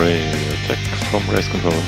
Attack from race control.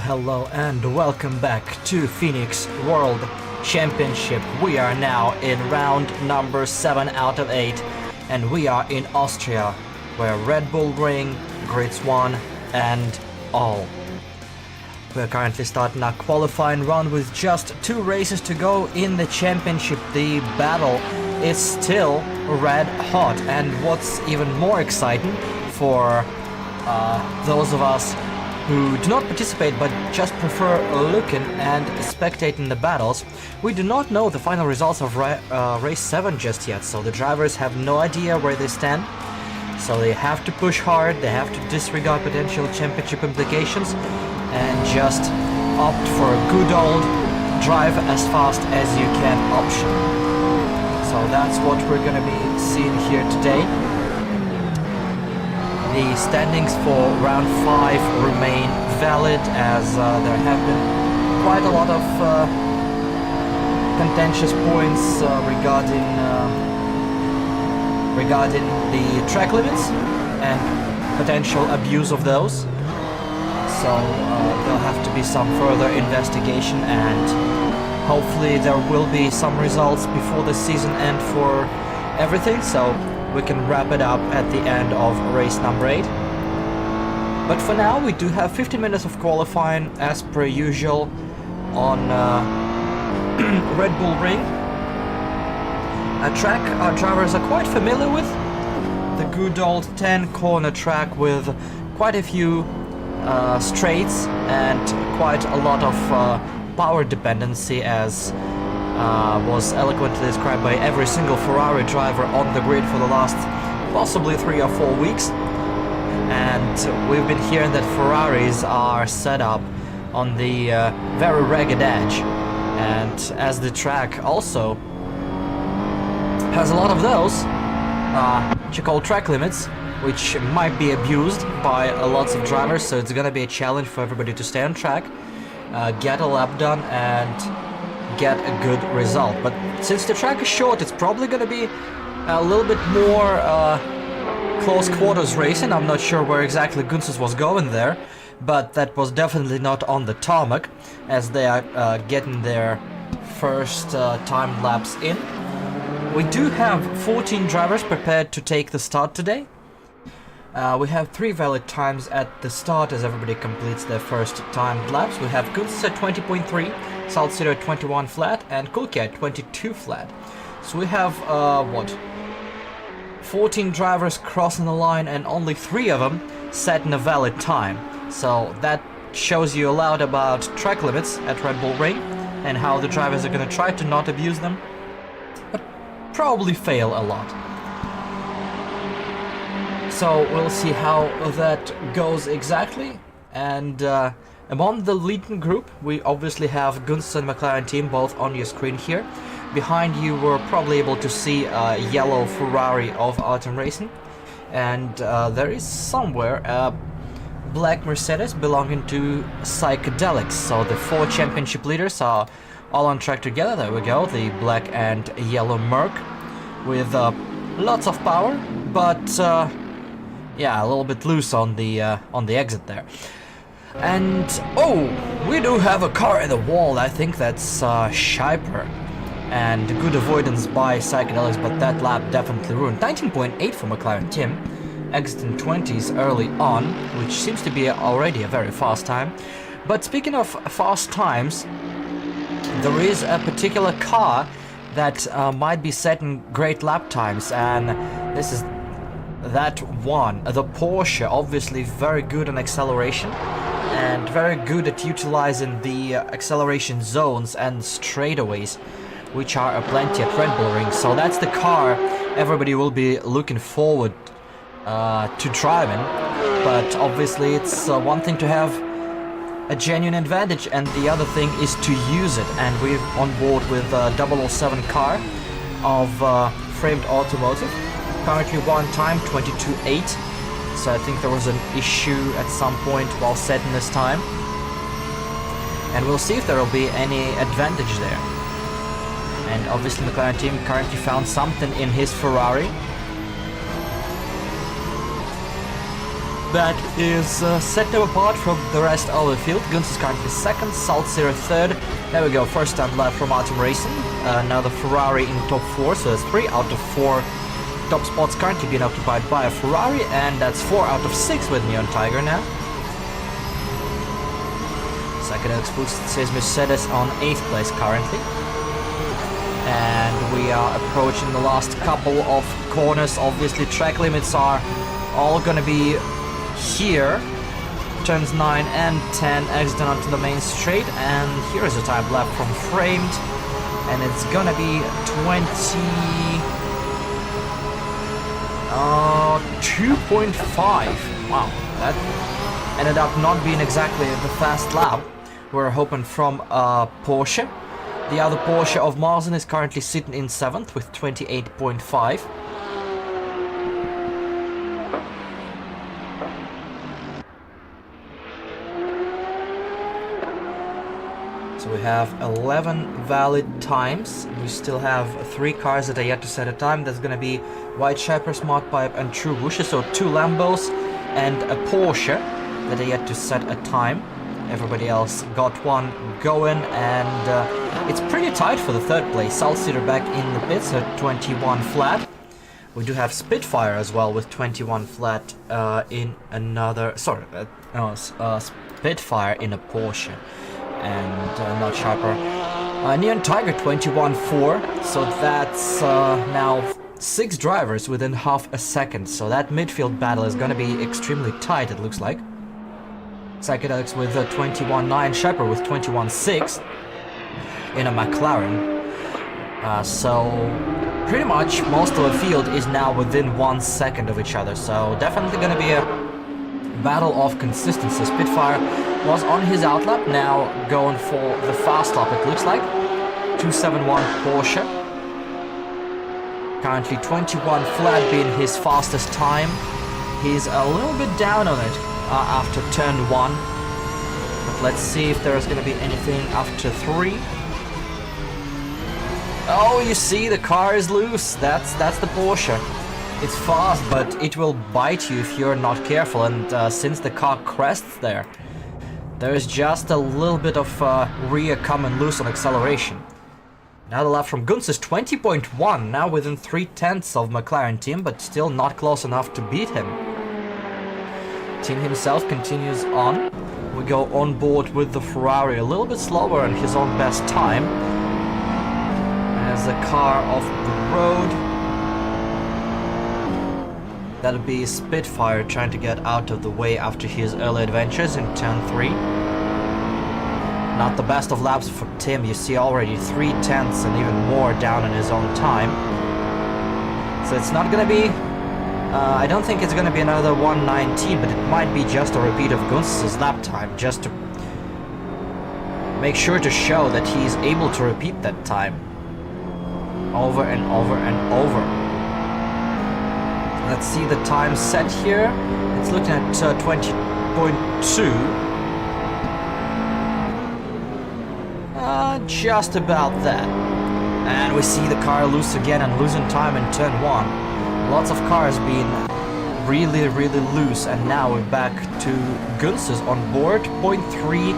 Hello and welcome back to Phoenix World Championship. We are now in round number 7 out of 8 and we are in Austria, where Red Bull Ring, Grids 1 and all. We are currently starting our qualifying run with just 2 races to go in the championship. The battle is still red hot, and what's even more exciting for those of us who do not participate but just prefer looking and spectating the battles, we do not know the final results of race 7 just yet, so the drivers have no idea where they stand. So they have to push hard, they have to disregard potential championship implications and just opt for a good old drive as fast as you can option. So that's what we're gonna be seeing here today. The standings for round 5 remain valid as there have been quite a lot of contentious points regarding the track limits and potential abuse of those. So there'll have to be some further investigation, and hopefully there will be some results before the season end for everything, so we can wrap it up at the end of race number 8. But for now we do have 15 minutes of qualifying as per usual on Red Bull Ring, a track our drivers are quite familiar with, the good old 10-corner track with quite a few straights and quite a lot of power dependency, as was eloquently described by every single Ferrari driver on the grid for the last possibly 3 or 4 weeks. And we've been hearing that Ferraris are set up on the very ragged edge, and as the track also has a lot of those what you call track limits, which might be abused by lots of drivers, so it's gonna be a challenge for everybody to stay on track, get a lap done and get a good result. But since the track is short, it's probably gonna be a little bit more close quarters racing. I'm not sure where exactly Gunsus was going there, but that was definitely not on the tarmac, as they are getting their first timed laps in. We do have 14 drivers prepared to take the start today. We have 3 valid times at the start as everybody completes their first timed laps. We have Gunsus at 20.3, Saltzero at 21 flat, and Kulke at 22 flat. So we have 14 drivers crossing the line, and only 3 of them setting a valid time. So that shows you a lot about track limits at Red Bull Ring and how the drivers are going to try to not abuse them, but probably fail a lot. So we'll see how that goes exactly. And among the leading group, we obviously have Gunsus and McLaren team both on your screen here. Behind you we're probably able to see a yellow Ferrari of Autumn Racing, and there is somewhere a black Mercedes belonging to Psychedelics. So the 4 championship leaders are all on track together. There we go, the black and yellow Merc with lots of power, but yeah, a little bit loose on the exit there. And oh, we do have a car in the wall. I think that's Scheiper, and good avoidance by Psychedelics, but that lap definitely ruined. 19.8 for McLaren Tim, exiting 20s early on, which seems to be already a very fast time. But speaking of fast times, there is a particular car that might be setting great lap times, and this is that one, the Porsche. Obviously very good on acceleration and very good at utilizing the acceleration zones and straightaways, which are aplenty at Red Bull Ring. So that's the car everybody will be looking forward to driving. But obviously it's one thing to have a genuine advantage, and the other thing is to use it. And we're on board with a 007 car of Framed Automotive. Currently one time 22.8, so I think there was an issue at some point while setting this time, and we'll see if there will be any advantage there. And obviously the McLaren team currently found something in his Ferrari that is set them apart from the rest of the field. Gunsus is currently second, Saltzero third. There we go, first time left from Autumn Racing. Now the Ferrari in top 4, so that's 3 out of 4 top spots currently being occupied by a Ferrari, and that's 4 out of 6 with Neon Tiger now. Psychedelics puts his Mercedes on 8th place currently. And we are approaching the last couple of corners. Obviously track limits are all gonna be here. Turns 9 and 10 exiting onto the main straight, and here is a time lap from Framed, and it's gonna be 2.5. Wow, that ended up not being exactly the fast lap we're hoping from Porsche. The other Porsche of Marzen is currently sitting in 7th with 28.5. So we have 11 valid times. We still have 3 cars that are yet to set a time. That's going to be White Shepherd, Smart Pipe and True Bushes. So 2 Lambos and a Porsche that are yet to set a time. Everybody else got one going, and it's pretty tight for the 3rd place. Saltseeder back in the pits at 21 flat. We do have Spitfire as well with 21 flat in another... Sorry, Spitfire in a Porsche. And not Sharper. Neon Tiger 21.4, so that's now 6 drivers within half a second. So that midfield battle is going to be extremely tight, it looks like. Psychedelics with 21.9, Shepard with 21.6 in a McLaren. So pretty much most of the field is now within 1 second of each other. So definitely going to be a battle of consistency. Spitfire was on his outlap, now going for the fast lap it looks like. 271 Porsche. Currently 21 flat being his fastest time. He's a little bit down on it after turn 1. But let's see if there's going to be anything after 3. Oh, you see, the car is loose. That's the Porsche. It's fast, but it will bite you if you're not careful, and since the car crests there is just a little bit of rear coming loose on acceleration. Now the lap from Gunz is 20.1, now within 3/10 of McLaren team, but still not close enough to beat him. Team himself continues on. We go on board with the Ferrari a little bit slower on his own best time. As the car off the road. That'll be Spitfire trying to get out of the way after his early adventures in turn 3. Not the best of laps for Tim. You see already 3/10 and even more down in his own time. So it's not gonna be... I don't think it's gonna be another 1:19, but it might be just a repeat of Gunz's lap time, just to make sure to show that he's able to repeat that time. Over and over and over. Let's see the time set here. It's looking at 20.2. Just about that. And we see the car loose again and losing time in turn 1. Lots of cars being really loose, and now we're back to Gunz's on board. 0.3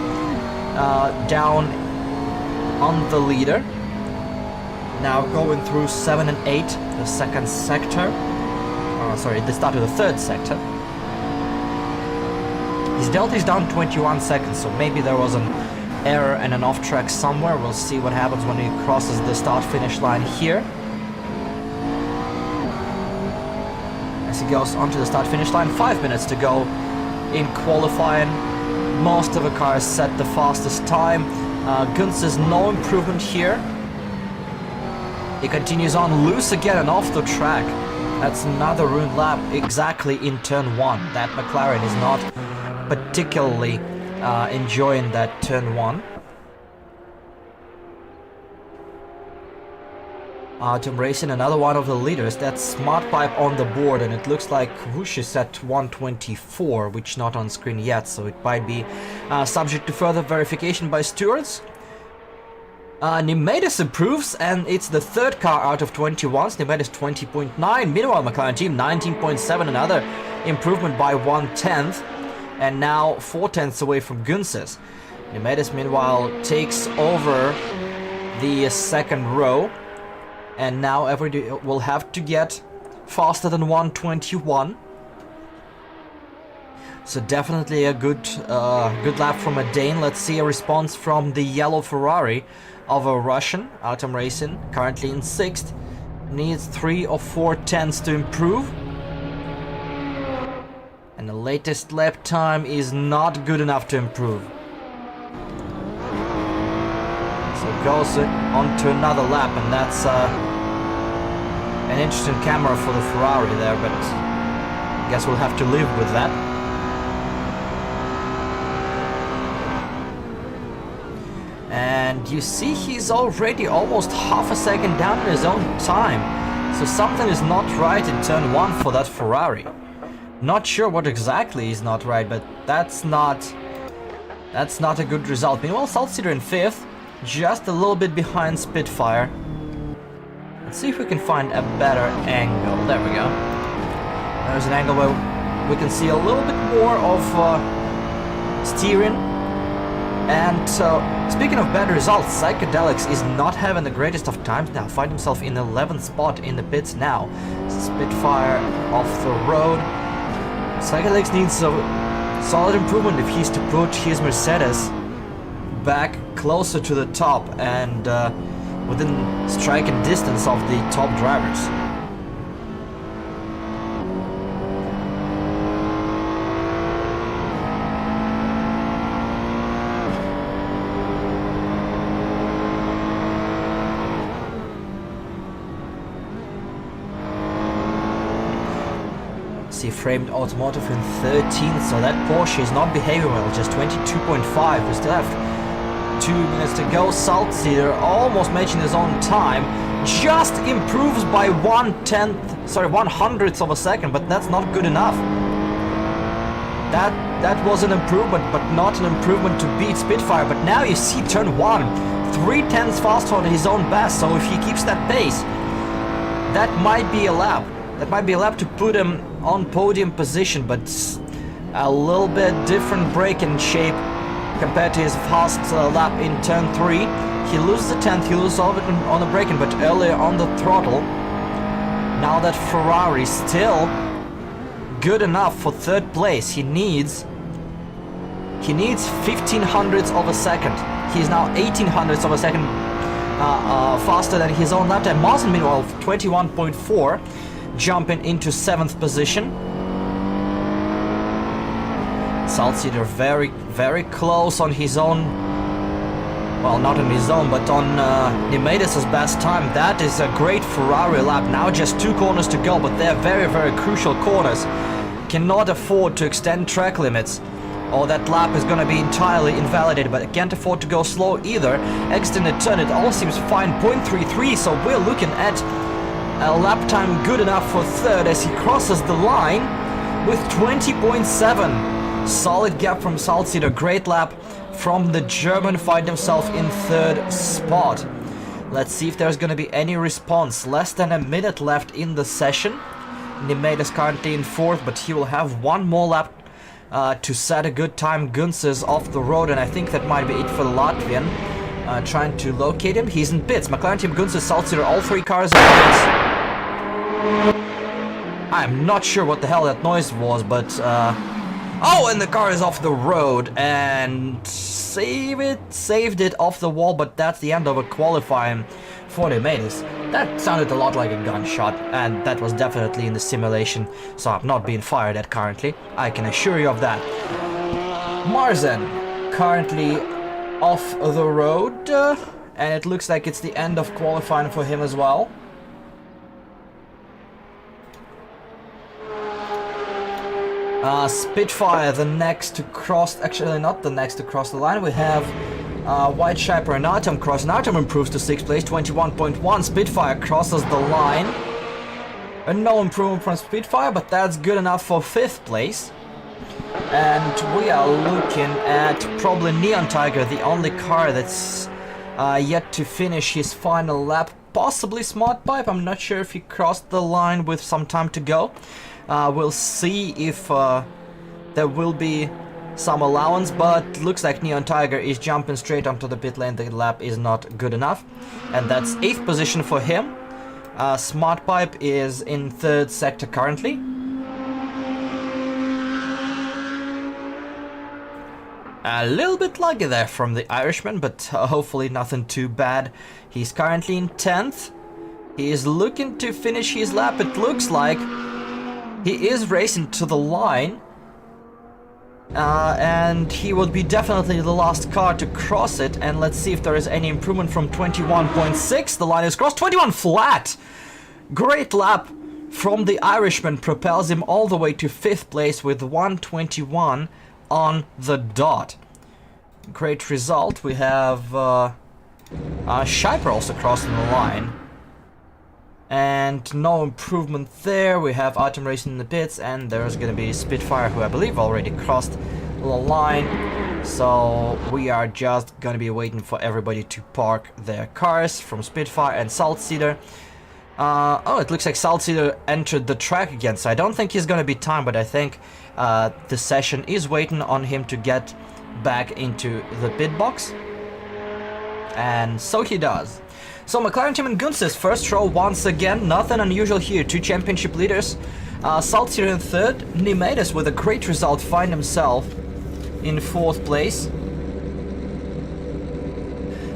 down on the leader. Now going through 7 and 8, the second sector. Sorry, the start of the 3rd sector. His delta is down 21 seconds, so maybe there was an error and an off track somewhere. We'll see what happens when he crosses the start-finish line here. As he goes onto the start-finish line, 5 minutes to go in qualifying. Most of the cars set the fastest time. Gunz is no improvement here. He continues on loose again and off the track. That's another ruined lap exactly in turn 1. That McLaren is not particularly enjoying that turn 1. Tom Racing, another one of the leaders. That's Smart Pipe on the board, and it looks like Whoosh is at 124, which not on screen yet, so it might be subject to further verification by stewards. Nemedis improves, and it's the 3rd car out of 21s. Nemedis 20.9. Meanwhile, McLaren team 19.7, another improvement by 1/10, and now 4/10 away from Gunz's. Nemedis meanwhile takes over the 2nd row, and now everybody will have to get faster than 1:21. So definitely a good lap from a Dane. Let's see a response from the yellow Ferrari of a Russian. Autumn Racing, currently in 6th, needs 3 or 4/10 to improve. And the latest lap time is not good enough to improve. So it goes on to another lap, and that's an interesting camera for the Ferrari there, but Guess we'll have to live with that. And you see he's already almost half a second down in his own time. So something is not right in turn 1 for that Ferrari. Not sure what exactly is not right, but that's not a good result. Meanwhile, Saltseeder in 5th, just a little bit behind Spitfire. Let's see if we can find a better angle. There we go. There's an angle where we can see a little bit more of steering. And speaking of bad results, Psychedelics is not having the greatest of times now. Find himself in 11th spot in the pits now. Spitfire off the road. Psychedelics needs a solid improvement if he's to put his Mercedes back closer to the top and within striking distance of the top drivers. Framed Automotive in 13th, so that Porsche is not behaving well, just 22.5. We still have 2 minutes to go. Saltseeder almost matching his own time, just improves by 1/100th of a second, but that's not good enough. That was an improvement, but not an improvement to beat Spitfire. But now you see turn 1, 3/10 faster on his own best, so if he keeps that pace, that might be a lap. That might be a lap to put him on podium position, but a little bit different braking shape compared to his fast lap in turn 3. He loses a 10th, he loses all of it on the braking, but earlier on the throttle. Now that Ferrari still good enough for 3rd place. He needs 1500ths of a second. He's now 1800ths of a second faster than his own lap time. Martin, meanwhile, 21.4. Jumping into 7th position. Saltseeder very, very close on his own. Well, not on his own, but on Nemedis' best time. That is a great Ferrari lap. Now just 2 corners to go, but they're very, very crucial corners. Cannot afford to extend track limits, or that lap is going to be entirely invalidated, but can't afford to go slow either. Extended turn, it all seems fine. 0.33, so we're looking at a lap time good enough for 3rd as he crosses the line with 20.7. Solid gap from Saltseeder. Great lap from the German. Find himself in 3rd spot. Let's see if there's going to be any response. Less than a minute left in the session. Nemedis is currently in 4th, but he will have 1 more lap to set a good time. Guns is off the road, and I think that might be it for the Latvian. Trying to locate him. He's in pits. McLaren team, Guns, Saltseeder, all 3 cars in pits. I'm not sure what the hell that noise was, but oh, and the car is off the road and saved it off the wall, but that's the end of a qualifying for Nemedis. That sounded a lot like a gunshot, and that was definitely in the simulation, so I'm not being fired at currently. I can assure you of that. Marzen currently off the road, and it looks like it's the end of qualifying for him as well. Spitfire, the next to cross, actually not the next to cross the line. We have White Shaper and Artem cross, and Artem improves to 6th place, 21.1. Spitfire crosses the line. And no improvement from Spitfire, but that's good enough for 5th place. And we are looking at probably Neon Tiger, the only car that's yet to finish his final lap. Possibly Smart Pipe, I'm not sure if he crossed the line with some time to go. We'll see if there will be some allowance, but looks like Neon Tiger is jumping straight onto the pit lane. The lap is not good enough, and that's 8th position for him. Smart Pipe is in 3rd sector currently. A little bit lucky there from the Irishman, but hopefully nothing too bad. He's currently in 10th. He is looking to finish his lap. It looks like he is racing to the line. And he will be definitely the last car to cross it. And let's see if there is any improvement from 21.6. The line is crossed. 21 flat! Great lap from the Irishman propels him all the way to 5th place with 1:21 on the dot. Great result. We have Scheiper also crossing the line. And no improvement there. We have Autumn Racing in the pits, and there's gonna be Spitfire, who I believe already crossed the line. So we are just gonna be waiting for everybody to park their cars from Spitfire and Saltcedar. Oh, it looks like Saltcedar entered the track again, so I don't think he's gonna be timed, but I think the session is waiting on him to get back into the pit box. And so he does. So McLaren team and Gunz's first row once again, nothing unusual here. Two championship leaders, Saltcedar in 3rd, Nimedes with a great result find himself in 4th place.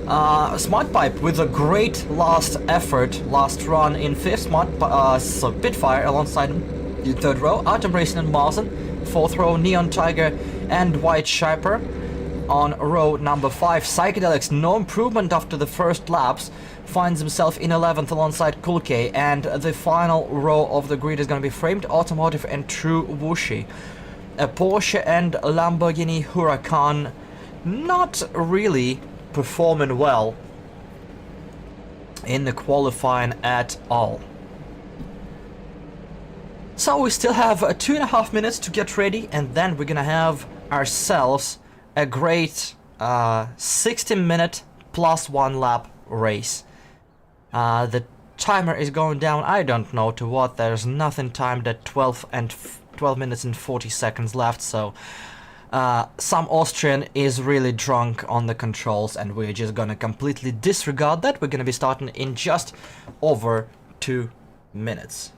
Smartpipe with a great last effort, last run in 5th. So Pitfire alongside him in 3rd row. Autumn Racing and Marzen, 4th row. Neon Tiger and White Scheiper on row number 5. Psychedelics, no improvement after the first laps, finds himself in 11th alongside Kulke, and the final row of the grid is going to be Framed Automotive and True Wushi. A Porsche and Lamborghini Huracan not really performing well in the qualifying at all. So we still have 2.5 minutes to get ready, and then we're gonna have ourselves a great 60-minute plus 1 lap race. The timer is going down, I don't know to what. There's nothing timed at 12 minutes and 40 seconds left, so some Austrian is really drunk on the controls, and we're just gonna completely disregard that. We're gonna be starting in just over 2 minutes.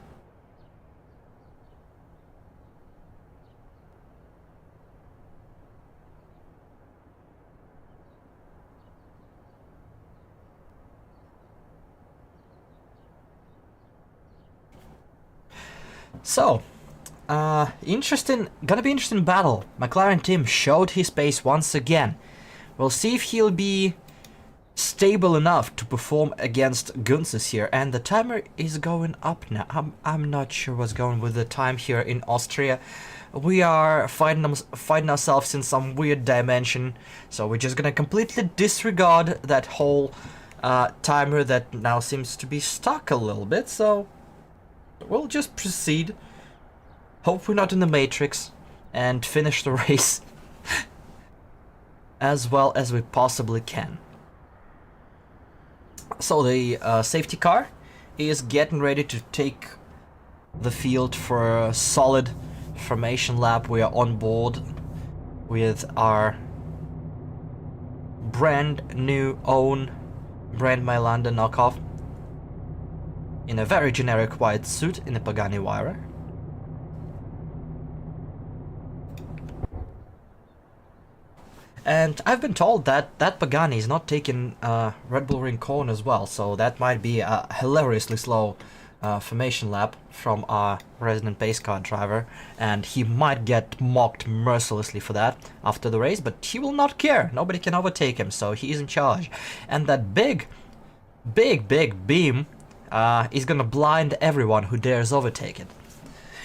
So, gonna be interesting battle. McLaren team showed his pace once again. We'll see if he'll be stable enough to perform against Gunz's here. And the timer is going up now. I'm not sure what's going with the time here in Austria. We are fighting ourselves in some weird dimension. So we're just gonna completely disregard that whole timer that now seems to be stuck a little bit. So we'll just proceed. Hope we're not in the Matrix, and finish the race as well as we possibly can. So the safety car is getting ready to take the field for a solid formation lap. We are on board with our brand new own Brand Mylanda knockoff in a very generic white suit in a Pagani Huayra. And I've been told that that Pagani is not taking Red Bull Ring corner as well, so that might be a hilariously slow formation lap from our resident pace car driver, and he might get mocked mercilessly for that after the race, but he will not care. Nobody can overtake him, so he is in charge. And that big beam is gonna blind everyone who dares overtake it.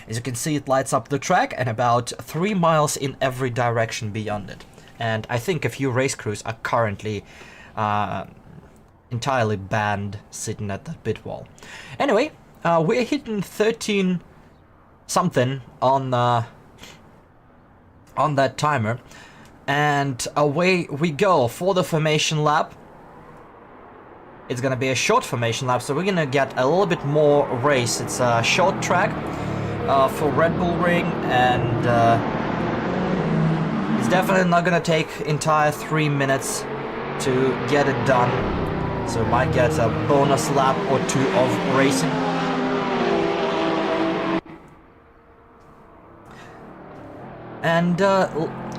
As you can see, it lights up the track and about 3 miles in every direction beyond it. And I think a few race crews are currently entirely banned sitting at that pit wall. Anyway, we're hitting 13 something on that timer, and away we go for the formation lap. It's gonna be a short formation lap, so we're gonna get a little bit more race. It's a short track for Red Bull Ring, and it's definitely not gonna take entire 3 minutes to get it done, so we might get a bonus lap or 2 of racing. And a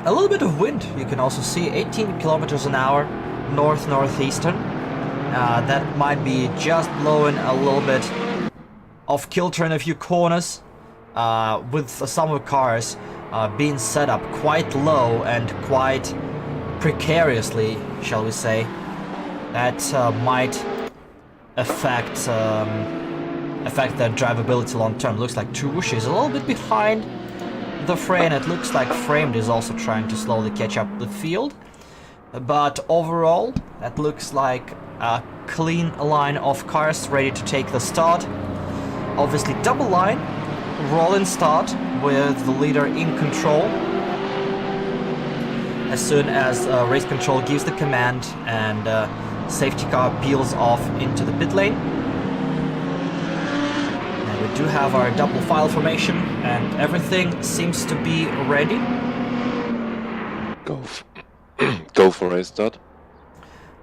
little bit of wind, you can also see 18 kilometers an hour, northeastern. That might be just blowing a little bit off kilter in a few corners, with some of the cars being set up quite low and quite precariously, shall we say. That might affect affect their drivability long term. Looks like PWC is a little bit behind the fray, and it looks like Framed is also trying to slowly catch up the field. But overall, that looks like a clean line of cars ready to take the start. Obviously double line, rolling start with the leader in control. As soon as race control gives the command and safety car peels off into the pit lane. And we do have our double file formation and everything seems to be ready. Go for race start.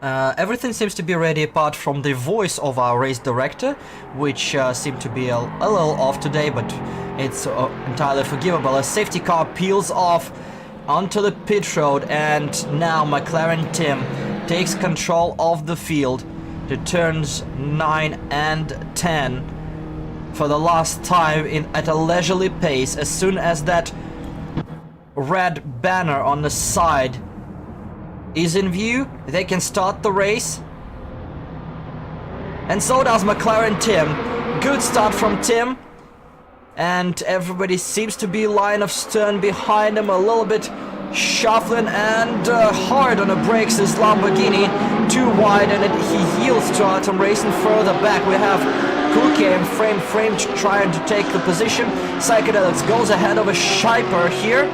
Everything seems to be ready apart from the voice of our race director, which seemed to be a little off today, but it's entirely forgivable. A safety car peels off onto the pit road, and now McLaren Tim takes control of the field to turns 9 and 10 for the last time at a leisurely pace. As soon as that red banner on the side is in view, they can start the race. And so does McLaren Tim. Good start from Tim. And everybody seems to be line of stern behind him, a little bit shuffling and hard on the brakes is Lamborghini. Too wide, and he yields to Atom Racing. Further back we have Cookie and Frame trying to take the position. Psychedelics goes ahead of a Shiper here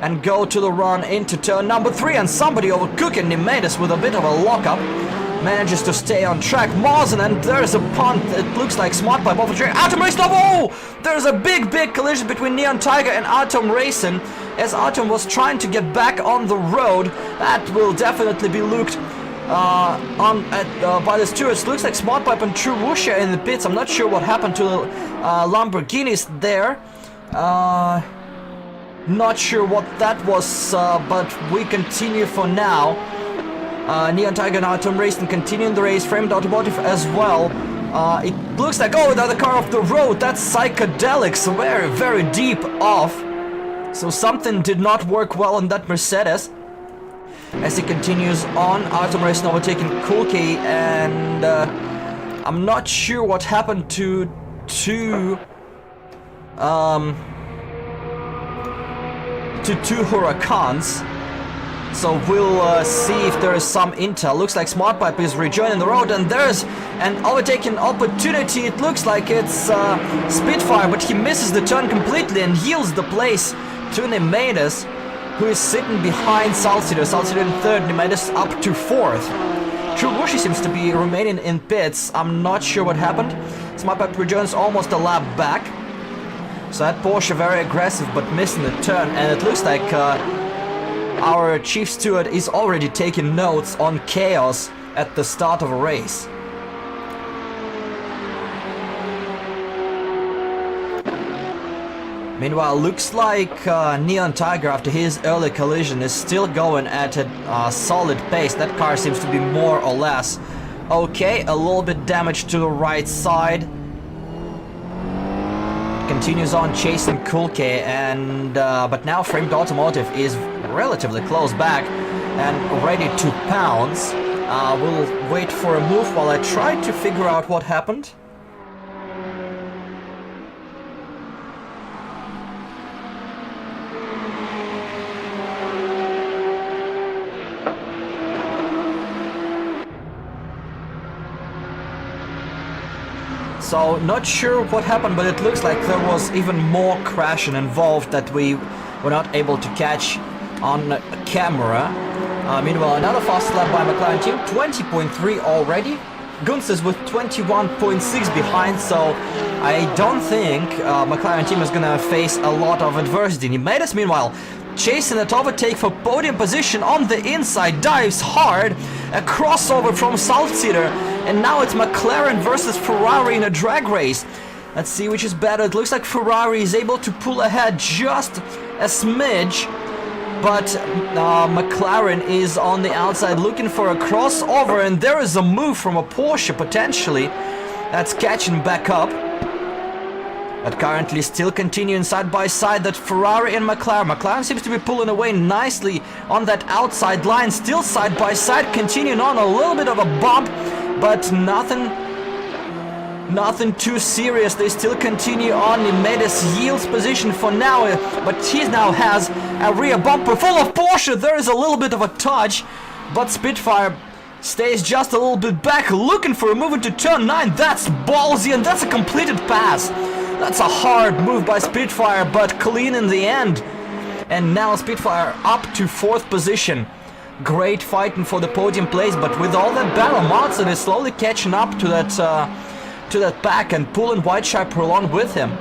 and go to the run into turn number 3, and somebody over Cookie and Nemesis with a bit of a lockup manages to stay on track. Marzen, and there's a punt. It looks like Smart Pipe off a track. Atom Racing, oh! There's a big collision between Neon Tiger and Atom Racing as Atom was trying to get back on the road. That will definitely be looked by the stewards. Looks like Smart Pipe and PWC in the pits. I'm not sure what happened to the Lamborghinis there. Not sure what that was, but we continue for now. Neon Tiger and Atom Racing continuing the race. Framed Automotive as well. It looks like, oh, another car off the road. That's Psychedelics, very deep off. So something did not work well on that Mercedes. As he continues on, Atom Racing overtaking Cool K, and I'm not sure what happened to two Huracans. So we'll see if there is some intel. Looks like Smart Pipe is rejoining the road, and there's an overtaking opportunity. It looks like it's Spitfire, but he misses the turn completely and yields the place to Nemesis, who is sitting behind Salcido. Salcido in third, Nemesis up to fourth. PWC seems to be remaining in pits. I'm not sure what happened. Smart Pipe rejoins almost a lap back. So that Porsche very aggressive but missing the turn, and it looks like our chief steward is already taking notes on chaos at the start of a race. Meanwhile, looks like Neon Tiger, after his early collision, is still going at a solid pace. That car seems to be more or less okay. A little bit damage to the right side. Continues on chasing Cool K, and but now Framed Automotive is relatively close back and ready to pounce. We'll wait for a move while I try to figure out what happened. So not sure what happened, but it looks like there was even more crashing involved that we were not able to catch on camera. Meanwhile, another fast lap by McLaren team, 20.3 already. Gunz is with 21.6 behind, so I don't think McLaren team is gonna face a lot of adversity. Nemesis, meanwhile, chasing that overtake for podium position on the inside, dives hard, a crossover from Salcido, and now it's McLaren versus Ferrari in a drag race. Let's see which is better. It looks like Ferrari is able to pull ahead just a smidge, but McLaren is on the outside looking for a crossover, and there is a move from a Porsche potentially that's catching back up. But currently still continuing side by side, that Ferrari and McLaren. McLaren seems to be pulling away nicely on that outside line, still side by side, continuing on a little bit of a bump, but nothing nothing too serious. They still continue on. Nimedes yields position for now, but he now has a rear bumper full of Porsche. There is a little bit of a touch, but Spitfire stays just a little bit back, looking for a move into turn 9. That's ballsy, and that's a completed pass. That's a hard move by Spitfire, but clean in the end. And now Spitfire up to 4th position. Great fighting for the podium place, but with all that battle, Martin is slowly catching up to that pack and pulling Whiteshiper along with him.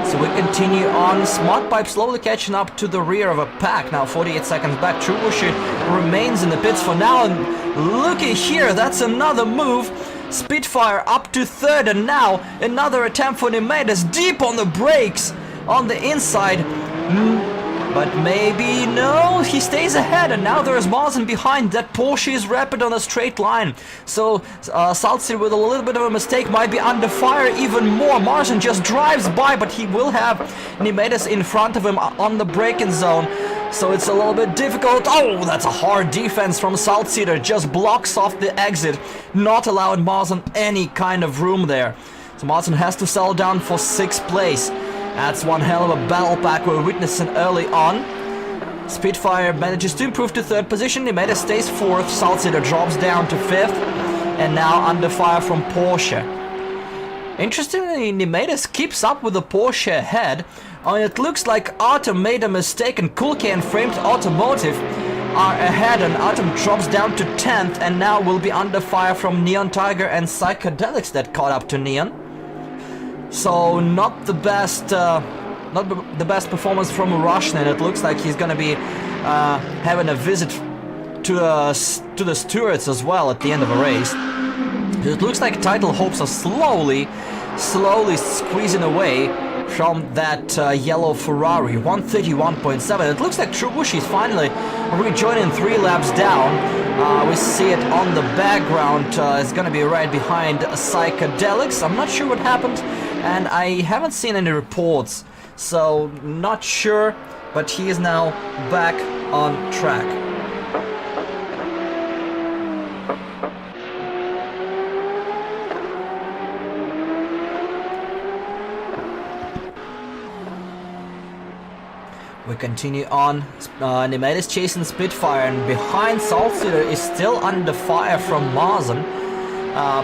So we continue on. Smart Pipe slowly catching up to the rear of a pack. Now 48 seconds back. Trubushi remains in the pits for now. And looky here, that's another move. Spitfire up to 3rd, and now another attempt for Nimedes deep on the brakes on the inside. But maybe no, he stays ahead, and now there's Marzen behind. That Porsche is rapid on a straight line. So Salzir with a little bit of a mistake might be under fire even more. Marzen just drives by, but he will have Nimedes in front of him on the braking zone. So it's a little bit difficult. Oh, that's a hard defense from Salzir. Just blocks off the exit, not allowing Marzen any kind of room there. So Marzen has to settle down for 6th place. That's one hell of a battle pack we're witnessing early on. Spitfire manages to improve to 3rd position. Nimedes stays 4th. Salzir drops down to 5th. And now under fire from Porsche. Interestingly, Nimedes keeps up with the Porsche ahead. And it looks like Artem made a mistake, and Kulke and Framed Automotive are ahead, and Artem drops down to 10th and now will be under fire from Neon Tiger and Psychedelics that caught up to Neon. So not the best performance from Russian, and it looks like he's gonna be having a visit to the stewards as well at the end of a race. It looks like title hopes are slowly squeezing away from that yellow Ferrari. 131.7. It looks like Trubushi is finally rejoining 3 laps down. We see it on the background. It's gonna be right behind Psychedelics. I'm not sure what happened, and I haven't seen any reports, so not sure, but he is now back on track. We continue on. Nimedes chasing Spitfire, and behind Salzir is still under fire from Marzen.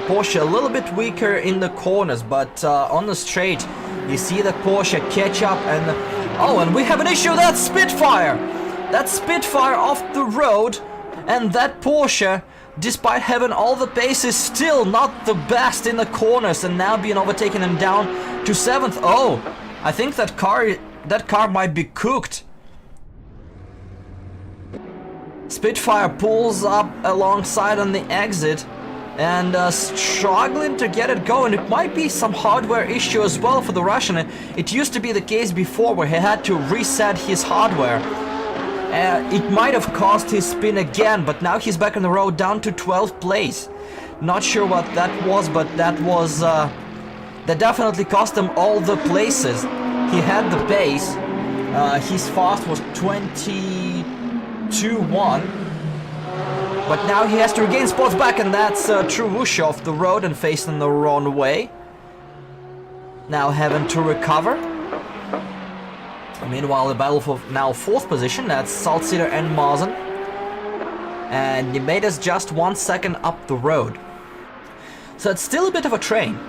Porsche a little bit weaker in the corners, but on the straight you see that Porsche catch up, and oh, and we have an issue. That's Spitfire! That's Spitfire off the road, and that Porsche, despite having all the pace, is still not the best in the corners, and now being overtaken and down to 7th. Oh, I think that car might be cooked. Spitfire pulls up alongside on the exit and struggling to get it going. It might be some hardware issue as well for the Russian. It used to be the case before where he had to reset his hardware. It might have caused his spin again, but now he's back on the road down to 12th place. Not sure what that was, but that was that definitely cost him all the places. He had the pace. His fast was 22.1. But now he has to regain spots back, and that's Trubushi off the road and facing the wrong way. Now having to recover. Meanwhile, the battle for now 4th position. That's Salzir and Marzen. And Nimedes just 1 second up the road. So it's still a bit of a train.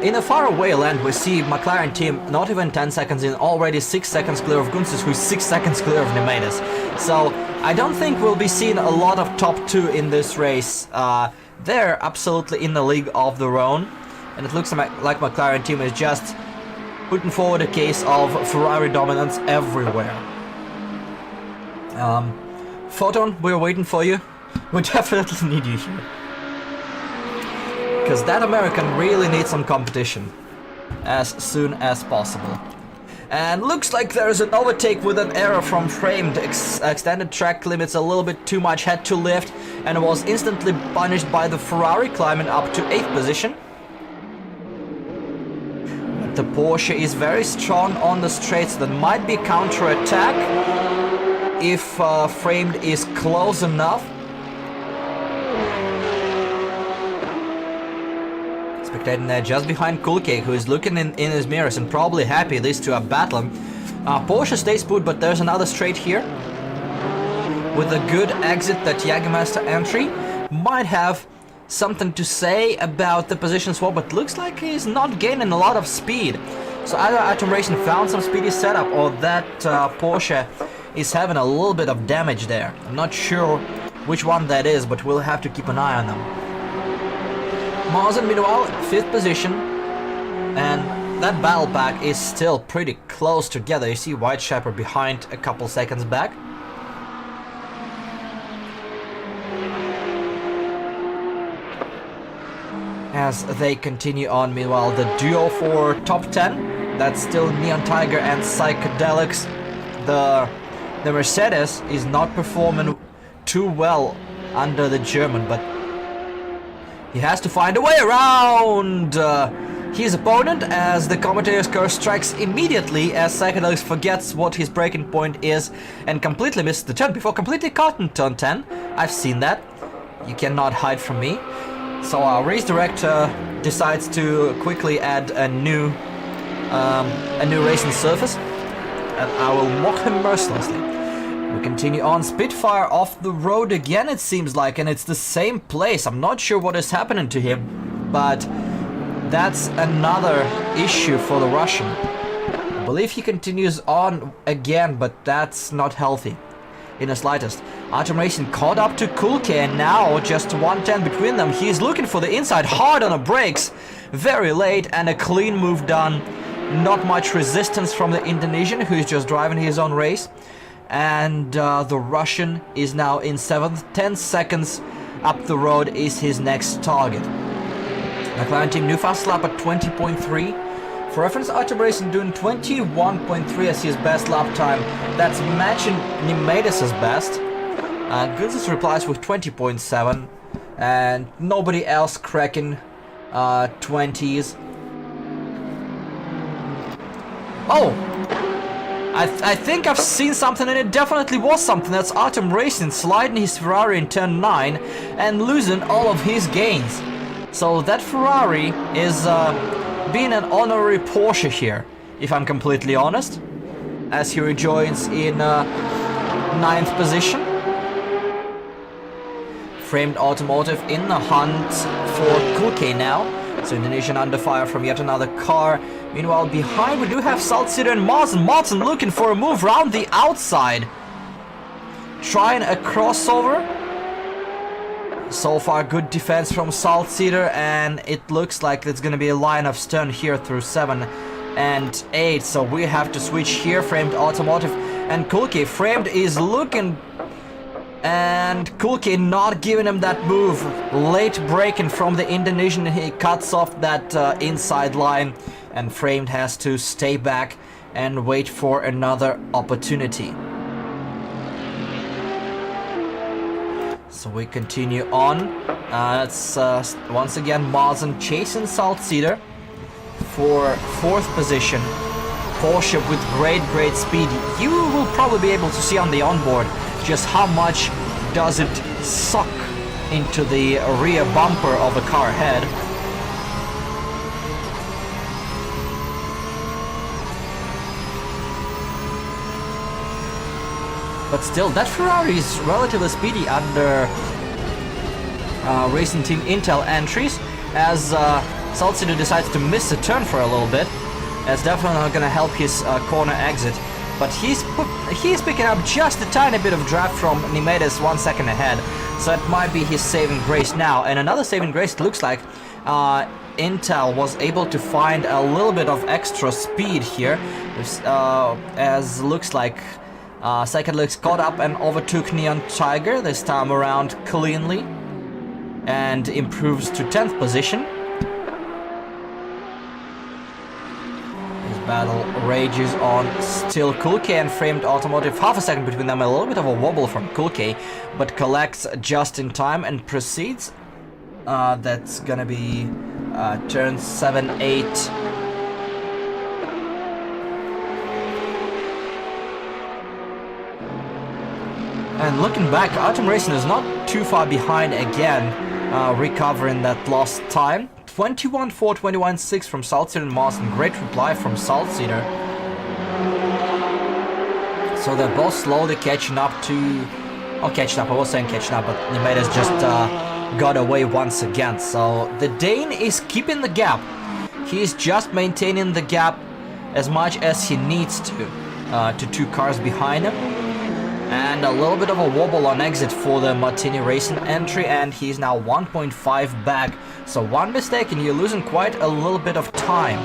In a faraway land, we see McLaren team not even 10 seconds in, already 6 seconds clear of Gunsis, who's 6 seconds clear of Nimedes. So I don't think we'll be seeing a lot of top 2 in this race. They're absolutely in the league of their own, and it looks like McLaren team is just putting forward a case of Ferrari dominance everywhere. Photon, we're waiting for you. We definitely need you here. Because that American really needs some competition as soon as possible. And looks like there's an overtake with an error from Framed. Extended track limits a little bit too much, had to lift, and was instantly punished by the Ferrari, climbing up to 8th position. But the Porsche is very strong on the straights. That might be counter-attack if Framed is close enough. spectating there just behind Kulke, who is looking in his mirrors and probably happy these two are battling. Porsche stays put, but there's another straight here with a good exit that Jägermeister entry might have something to say about the position swap, but looks like he's not gaining a lot of speed. So either Atom Racing found some speedy setup or that Porsche is having a little bit of damage there. I'm not sure which one that is, but we'll have to keep an eye on them. Marzen, meanwhile, 5th position, and that battle pack is still pretty close together. You see White Shepherd behind a couple seconds back. As they continue on, meanwhile, the duo for top 10, that's still Neon Tiger and Psychedelics. The Mercedes is not performing too well under the German, but he has to find a way around his opponent as the commentator's curse strikes immediately as Psychedelics forgets what his breaking point is and completely misses the turn before completely caught in turn 10. I've seen that. You cannot hide from me. So our race director decides to quickly add a new racing surface, and I will mock him mercilessly. We continue on. Spitfire off the road again, it seems like, and it's the same place. I'm not sure what is happening to him, but that's another issue for the Russian. I believe he continues on again, but that's not healthy in the slightest. Atom Racing caught up to Kulke, and now just 110 between them. He's looking for the inside, hard on the brakes, very late, and a clean move done. Not much resistance from the Indonesian, who's just driving his own race. And the Russian is now in 7th. 10 seconds up the road is his next target. McLaren team new fast lap at 20.3. For reference, Atom Racing doing 21.3 as his best lap time. That's matching Nimedes' best. Goods replies with 20.7, and nobody else cracking 20s. Oh! I think I've seen something, and it definitely was something. That's Atom Racing sliding his Ferrari in turn 9 and losing all of his gains. So that Ferrari is being an honorary Porsche here, if I'm completely honest, as he rejoins in 9th position. Framed Automotive in the hunt for Kulke now. So Indonesian under fire from yet another car. Meanwhile, behind we do have Salzgitter and Marzen. Marzen looking for a move around the outside. Trying a crossover. So far, good defense from Salzgitter, and it looks like it's going to be a line of stern here through 7 and 8. So we have to switch here. Framed Automotive and Kulke. Framed is looking, and Kulke not giving him that move. Late braking from the Indonesian. He cuts off that inside line, and Framed has to stay back and wait for another opportunity. So we continue on. It's once again Marzen chasing Salzgitter for 4th position. Porsche with great speed. You will probably be able to see on the onboard just how much does it suck into the rear bumper of the car ahead. But still, that Ferrari is relatively speedy under Racing Team Intel entries, as Salzgitter decides to miss a turn for a little bit. That's definitely not going to help his corner exit. But he's picking up just a tiny bit of draft from Nimedes 1 second ahead. So that might be his saving grace now. And another saving grace, it looks like Intel was able to find a little bit of extra speed here. As looks like Psychedelics caught up and overtook Neon Tiger, this time around cleanly, and improves to 10th position. This battle rages on still. Kulke and Framed Automotive, half a second between them, a little bit of a wobble from Kulke, but collects just in time and proceeds. That's gonna be turn 7, 8. And looking back, Atom Racing is not too far behind again, recovering that lost time. 21-4, 21-6 from Saltseeder and Marsden. Great reply from Saltseeder. So they're both slowly catching up to... Oh, catching up, I was saying catching up, but Nemedes just got away once again. So the Dane is keeping the gap. He's just maintaining the gap as much as he needs to 2 cars behind him. And a little bit of a wobble on exit for the Martini Racing entry, and he's now 1.5 back. So one mistake and you're losing quite a little bit of time.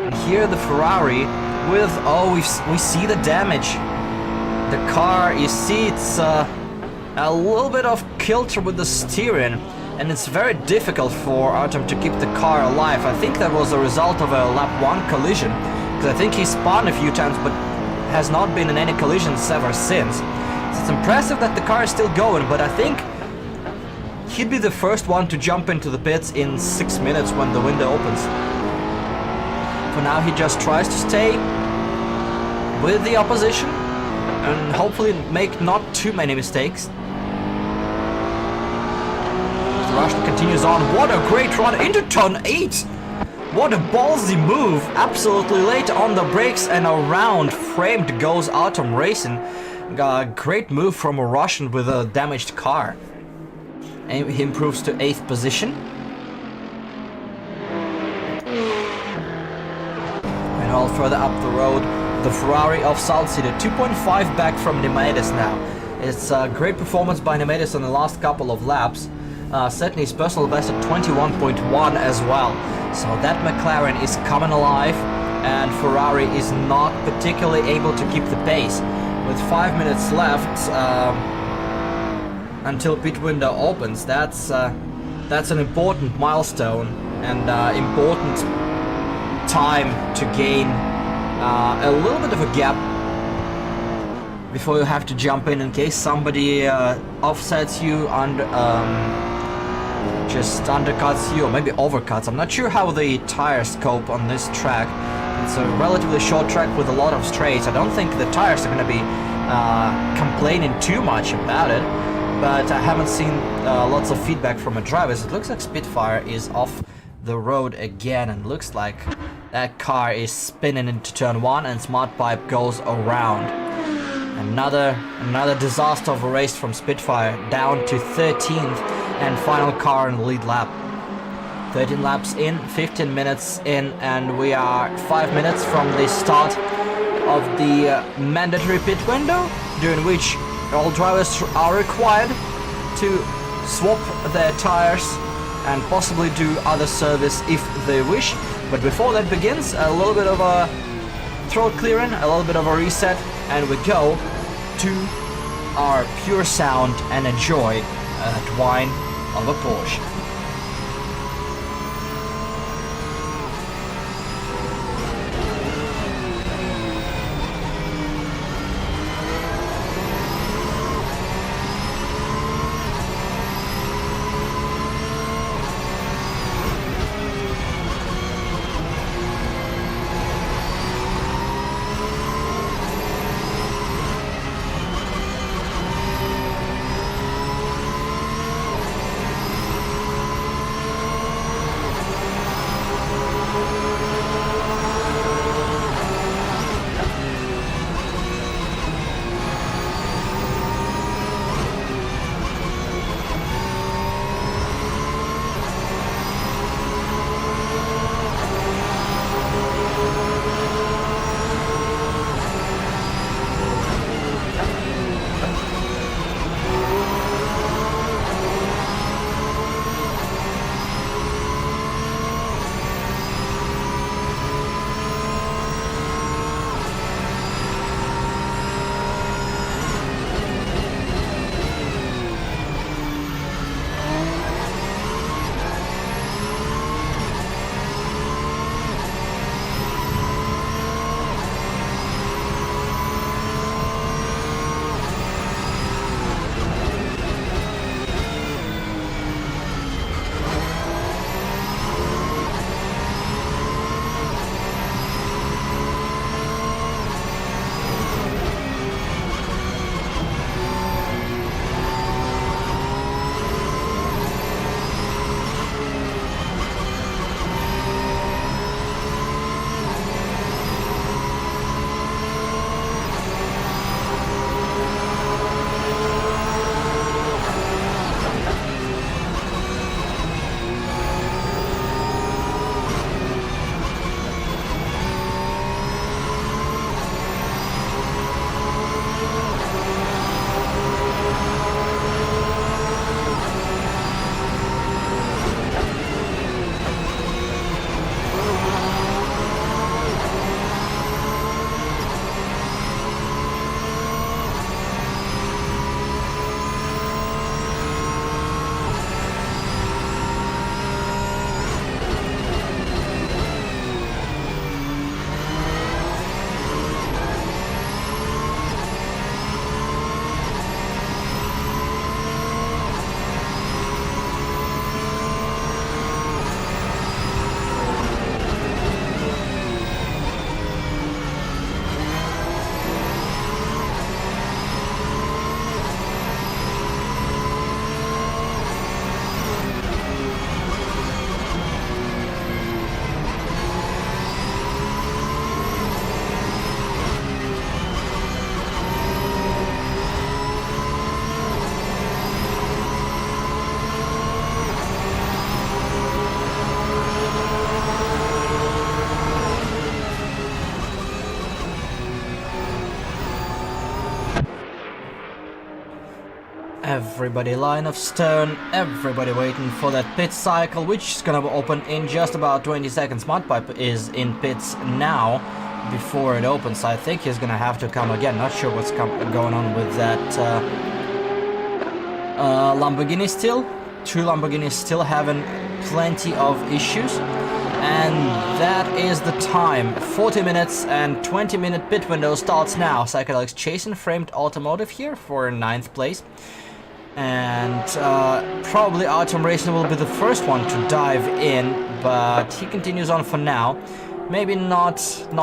And here the Ferrari with, oh, we see the damage. The car, you see, it's a little bit of kilter with the steering, and it's very difficult for Artem to keep the car alive. I think that was a result of a lap 1 collision, because I think he spun a few times, but has not been in any collisions ever since. So it's impressive that the car is still going, but I think he'd be the first one to jump into the pits in 6 minutes when the window opens. For now, he just tries to stay with the opposition and hopefully make not too many mistakes. The Russian continues on. What a great run into turn 8! What a ballsy move, absolutely late on the brakes and around framed goes Atom Racing. Great move from a Russian with a damaged car. And he improves to 8th position. And all further up the road, the Ferrari of Saltseeder, 2.5 back from Nemedes now. It's a great performance by Nemedes on the last couple of laps. Setting his personal best at 21.1 as well. So that McLaren is coming alive, and Ferrari is not particularly able to keep the pace. With 5 minutes left until pit window opens, that's an important milestone and important time to gain a little bit of a gap before you have to jump in case somebody offsets you and just undercuts you, or maybe overcuts. I'm not sure how the tires cope on this track. It's a relatively short track with a lot of straights. I don't think the tires are going to be complaining too much about it, but I haven't seen lots of feedback from the drivers. It looks like Spitfire is off the road again, and looks like that car is spinning into turn 1 and Smart Pipe goes around. Another disaster of a race from Spitfire, down to 13th and final car in the lead lap. 13 laps in, 15 minutes in, and we are 5 minutes from the start of the mandatory pit window, during which all drivers are required to swap their tires and possibly do other service if they wish. But before that begins, a little bit of a throat clearing, a little bit of a reset, and we go to our pure sound and enjoy that wine of a Porsche. Everybody line of stone, everybody waiting for that pit cycle, which is gonna open in just about 20 seconds. Mudpipe is in pits now before it opens. I think he's gonna have to come again. Not sure what's going on with that Lamborghini still. Two Lamborghinis still having plenty of issues. And that is the time. 40 minutes and 20-minute pit window starts now. Psychedelics chasing Framed Automotive here for 9th place. And probably Autumn Racing will be the first one to dive in, but he continues on for now. Maybe not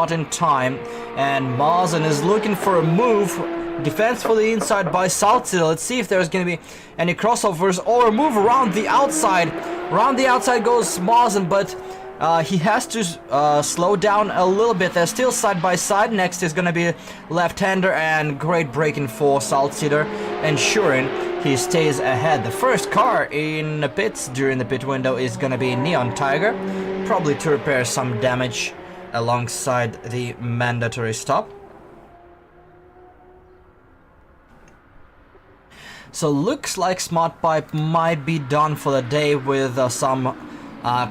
in time. And Mazen is looking for a move. Defense for the inside by Saltzil. Let's see if there's going to be any crossovers or a move around the outside. Around the outside goes Mazen, but he has to slow down a little bit. They're still side by side. Next is going to be left-hander, and great braking for Saltzeder, ensuring he stays ahead. The first car in the pits during the pit window is going to be Neon Tiger, probably to repair some damage alongside the mandatory stop. So looks like Smart Pipe might be done for the day with some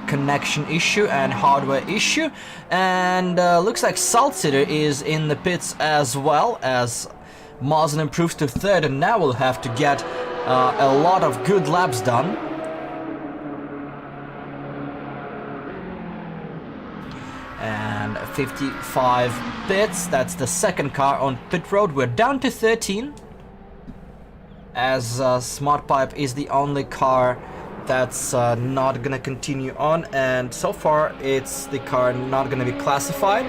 connection issue and hardware issue, and looks like Saltzeder is in the pits as well, as Mazen improves to 3rd, and now we'll have to get a lot of good laps done. And 55 pits, that's the second car on pit road. We're down to 13, as Smart Pipe is the only car that's not gonna continue on, and so far it's the car not gonna be classified.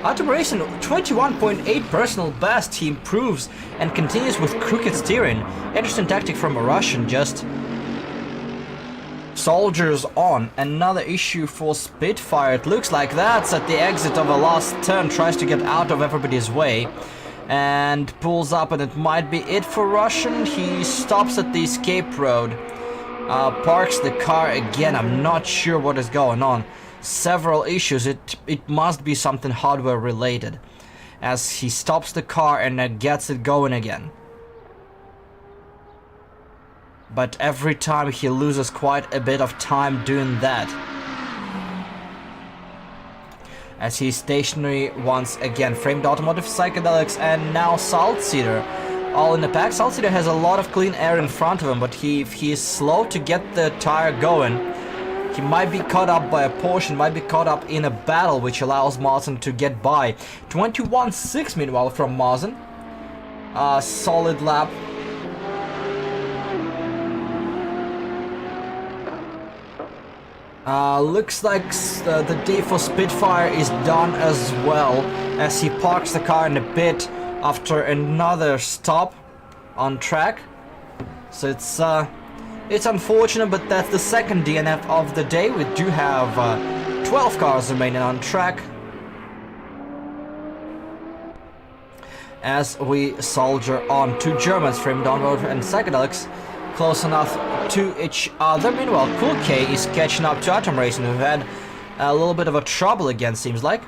Autumn Racing 21.8 personal best. He improves and continues with crooked steering. Interesting tactic from a Russian, just soldiers on. Another issue for Spitfire. It looks like that's at the exit of a last turn, tries to get out of everybody's way and pulls up, and it might be it for Russian. He stops at the escape road, parks the car again. I'm not sure what is going on. Several issues. It must be something hardware related, as he stops the car and gets it going again. But every time he loses quite a bit of time doing that, as he's stationary once again. Framed Automotive, Psychedelics, and now Saltzeder all in the pack. Saltzeder has a lot of clean air in front of him, but if he is slow to get the tire going, he might be caught up by a Porsche, might be caught up in a battle, which allows Mazen to get by. 21.6 meanwhile from Mazen. Solid lap. Looks like the day for Spitfire is done as well, as he parks the car in a pit after another stop on track. So it's unfortunate, but that's the second DNF of the day. We do have 12 cars remaining on track, as we soldier on. Two Germans, Framed On-Road and Psychedelics, close enough to each other. Meanwhile, Cool K is catching up to Atom Racing, who had a little bit of a trouble again, seems like.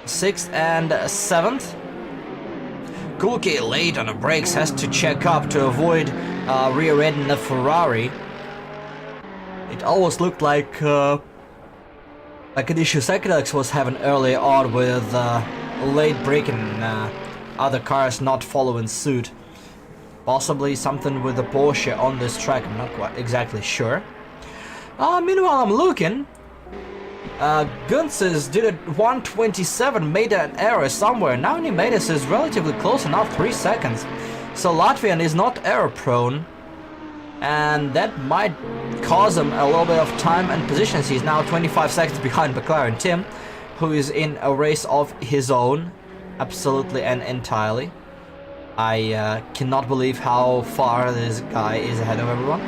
6th and 7th. Cool K late on the brakes, has to check up to avoid rear-ending the Ferrari. It almost looked like an issue Psychedelics was having early on with late braking and other cars not following suit. Possibly something with the Porsche on this track, I'm not quite exactly sure. Meanwhile, I'm looking. Gunses did it 127, made an error somewhere. Now Nimedes is relatively close enough, 3 seconds. So Latvian is not error prone, and that might cause him a little bit of time and position. He's now 25 seconds behind McLaren Tim, who is in a race of his own, absolutely and entirely. I cannot believe how far this guy is ahead of everyone.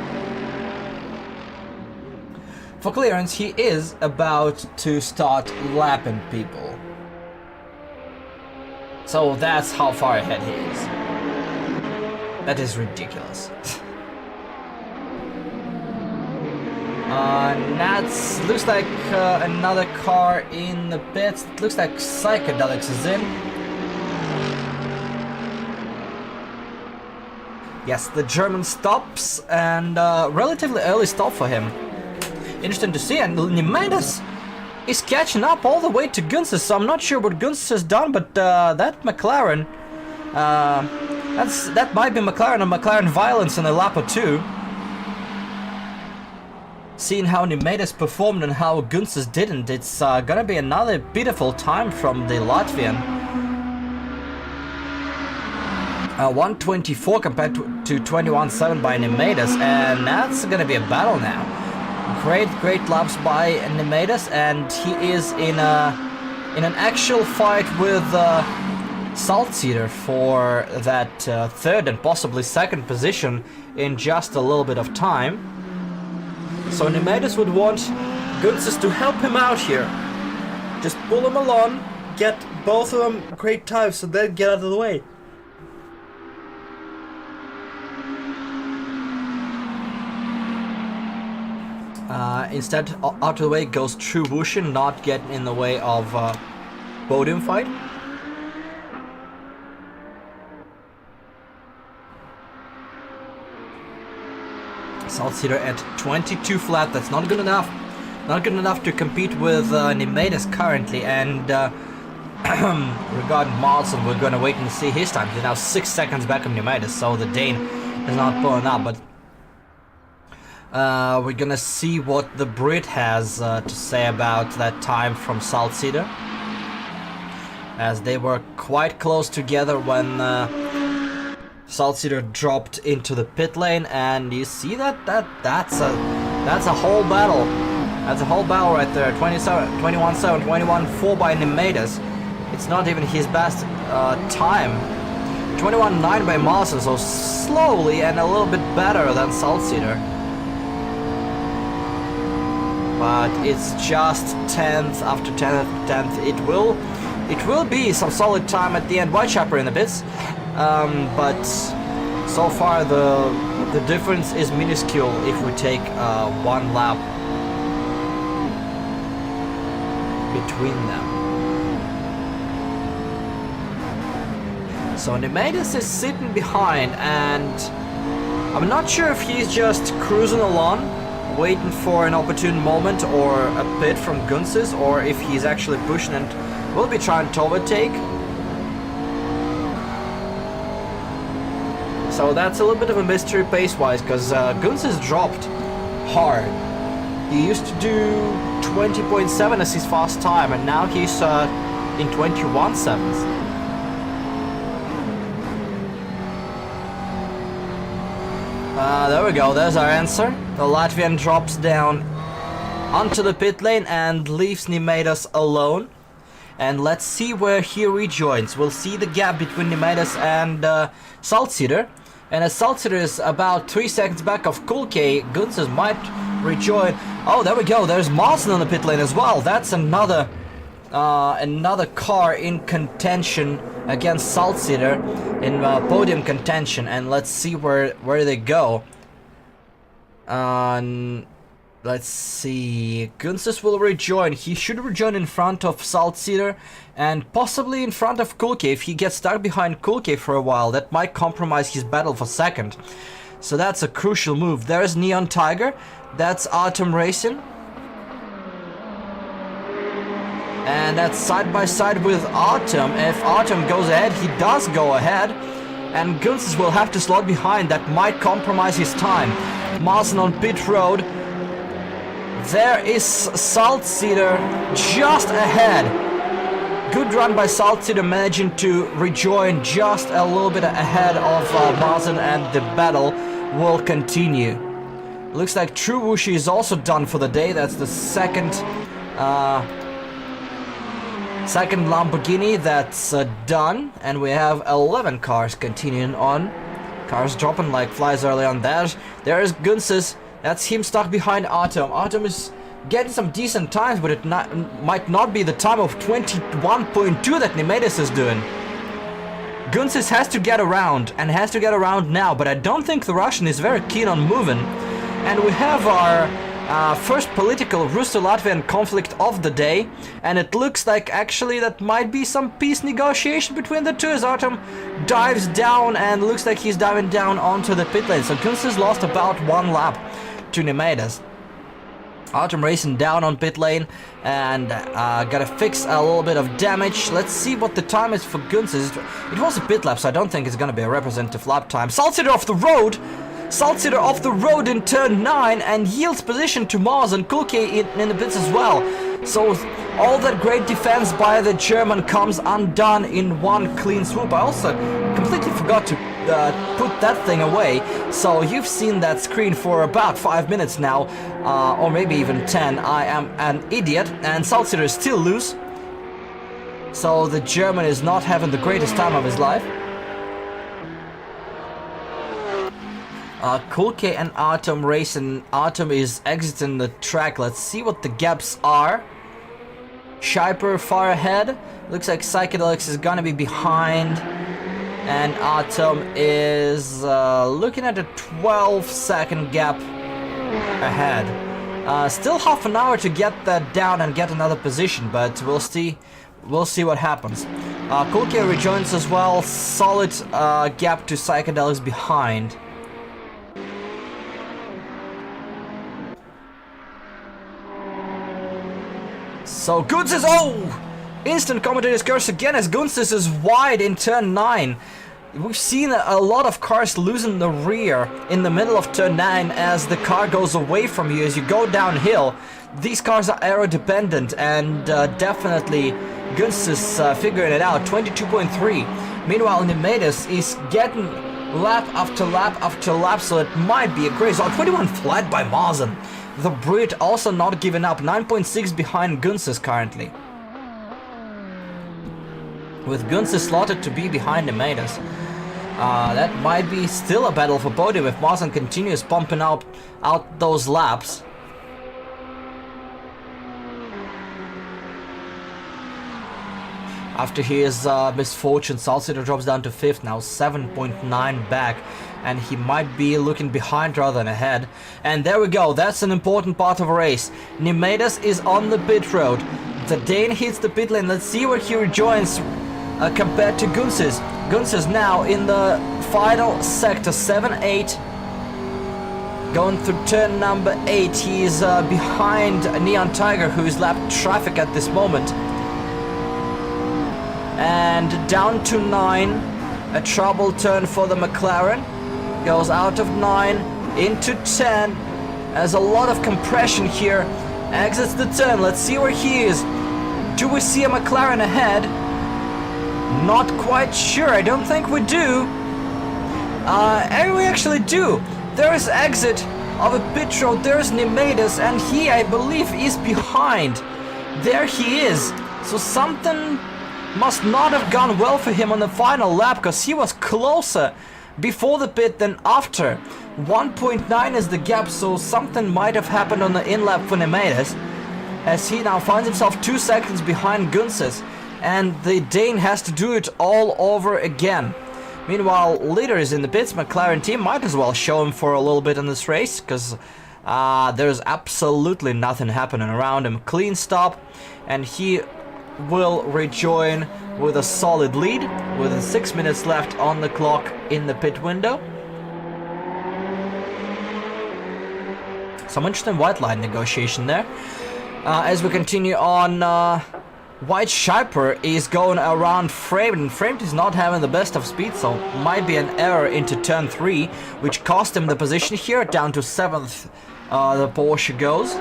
For clearance, he is about to start lapping people. So that's how far ahead he is. That is ridiculous. Nats looks like another car in the pits. It looks like Psychedelics is in. Yes, the German stops, and relatively early stop for him. Interesting to see, and Nimedes is catching up all the way to Gunses, so I'm not sure what Gunses has done, but that McLaren, that might be McLaren and McLaren Violence in a lap or two. Seeing how Nimedes performed and how Gunses didn't, it's gonna be another beautiful time from the Latvian. 124 compared to 21.7 by Nimedes, and that's gonna be a battle now. Great laps by Nimedes, and he is in an actual fight with Saltseeder for that third and possibly second position in just a little bit of time. So Nimedes would want Gunses to help him out here. Just pull him along, get both of them great times, and then get out of the way. Instead, out of the way goes True Wushin, not getting in the way of podium fight. Saltseeder at 22 flat, that's not good enough. Not good enough to compete with Nimedes currently, and regarding Marlson, we're gonna wait and see his time. He's now 6 seconds back on Nimedes, so the Dane is not pulling up, but we're gonna see what the Brit has to say about that time from Saltseeder, as they were quite close together when Saltseeder dropped into the pit lane, and you see that's a whole battle. That's a whole battle right there. 27, 21.7, 21.4 by Nimedes. It's not even his best time. 21.9 by Marlson, so slowly and a little bit better than Saltseeder. But it's just 10th after 10th after 10th. It will be some solid time at the end. Whitechapel in the bits, but so far the difference is minuscule if we take one lap between them. So Nimedes is sitting behind, and I'm not sure if he's just cruising along, waiting for an opportune moment or a pit from Gunses, or if he's actually pushing and will be trying to overtake. So that's a little bit of a mystery pace-wise, because Gunses dropped hard. He used to do 20.7 as his fast time, and now he's in 21.7. There we go, there's our answer. The Latvian drops down onto the pit lane and leaves Nimedes alone. And let's see where he rejoins. We'll see the gap between Nimedes and Saltseeder. And as Saltseeder is about 3 seconds back of Kulke, Gunses might rejoin. Oh, there we go, there's Marlson on the pit lane as well. That's another car in contention against Saltseeder, in podium contention, and let's see where they go. Let's see, Gunses will rejoin. He should rejoin in front of Saltseeder and possibly in front of Kulke. If he gets stuck behind Kulke for a while, that might compromise his battle for second. So that's a crucial move. There's Neon Tiger, that's Atom Racing. And that's side by side with Atom. If Atom goes ahead, he does go ahead. And Gunses will have to slot behind. That might compromise his time. Marlson on pit road. There is Saltseeder just ahead. Good run by Saltseeder, managing to rejoin just a little bit ahead of Marlson, and the battle will continue. Looks like True Wushi is also done for the day. That's the second Lamborghini that's done, and we have 11 cars continuing on. Cars dropping like flies early on. There's Gunses. That's him stuck behind Atom. Atom is getting some decent times, but it might not be the time of 21.2 that Nimedes is doing. Gunses has to get around, and has to get around now, but I don't think the Russian is very keen on moving. And we have our First political Russo-Latvian conflict of the day, and it looks like actually that might be some peace negotiation between the two as Artem dives down and looks like he's diving down onto the pit lane. So Kunz's lost about 1 lap to Nemaitis. Artem racing down on pit lane and gotta fix a little bit of damage. Let's see what the time is for Kunz. It was a pit lap, so I don't think it's gonna be a representative lap time. Saltzitter off the road! Saltzitter off the road in turn 9 and yields position to Mars and Kulke in the pits as well. So all that great defense by the German comes undone in one clean swoop. I also completely forgot to put that thing away. So you've seen that screen for about 5 minutes now, or maybe even 10. I am an idiot, and Saltzitter is still loose. So the German is not having the greatest time of his life. Kulke and Artem racing. Artem is exiting the track. Let's see what the gaps are. Scheiper far ahead. Looks like Psychedelics is gonna be behind. And Artem is looking at a 12-second gap ahead. Still half an hour to get that down and get another position, but we'll see what happens. Kulke rejoins as well. Solid gap to Psychedelics behind. So Gunzis, instant commentator's curse again as Gunzis is wide in turn 9. We've seen a lot of cars losing the rear in the middle of turn 9 as the car goes away from you as you go downhill. These cars are aero-dependent and definitely Gunzis figuring it out, 22.3. Meanwhile, Nemaitis is getting lap after lap after lap, so it might be a great result. 21 flat by Marzen. The Brit also not giving up, 9.6 behind Gunzis currently. With Gunzis slotted to be behind Nemaitis. That might be still a battle for podium if Marzen continues pumping out those laps. After his misfortune, Saltzitter drops down to 5th, now 7.9 back, and he might be looking behind rather than ahead. And there we go, that's an important part of a race. Nemaitis is on the pit road. The Dane hits the pit lane. Let's see where he rejoins compared to Gunzis. Gunzis now in the final sector, 7-8. Going through turn number 8, he's behind Neon Tiger, who is lap traffic at this moment. And down to 9, a trouble turn for the McLaren. Goes out of 9 into 10. There's a lot of compression here. Exits the turn. Let's see where he is. Do we see a McLaren ahead? Not quite sure. I don't think we do. And we actually do. There is exit of a pit road. There's Nemaitis, and he, I believe, is behind. There he is. So something must not have gone well for him on the final lap, because he was closer before the pit than after. 1.9 is the gap, so something might have happened on the in-lap for Nemaitis, as he now finds himself 2 seconds behind Gunzis, and the Dane has to do it all over again. Meanwhile, leader is in the pits. McLaren team might as well show him for a little bit in this race, because there's absolutely nothing happening around him. Clean stop, and he will rejoin with a solid lead with 6 minutes left on the clock in the pit window. Some interesting white line negotiation there. As we continue on, White Scheiper is going around Framed, and Framed is not having the best of speed, so might be an error into turn 3, which cost him the position here. Down to 7th the Porsche goes.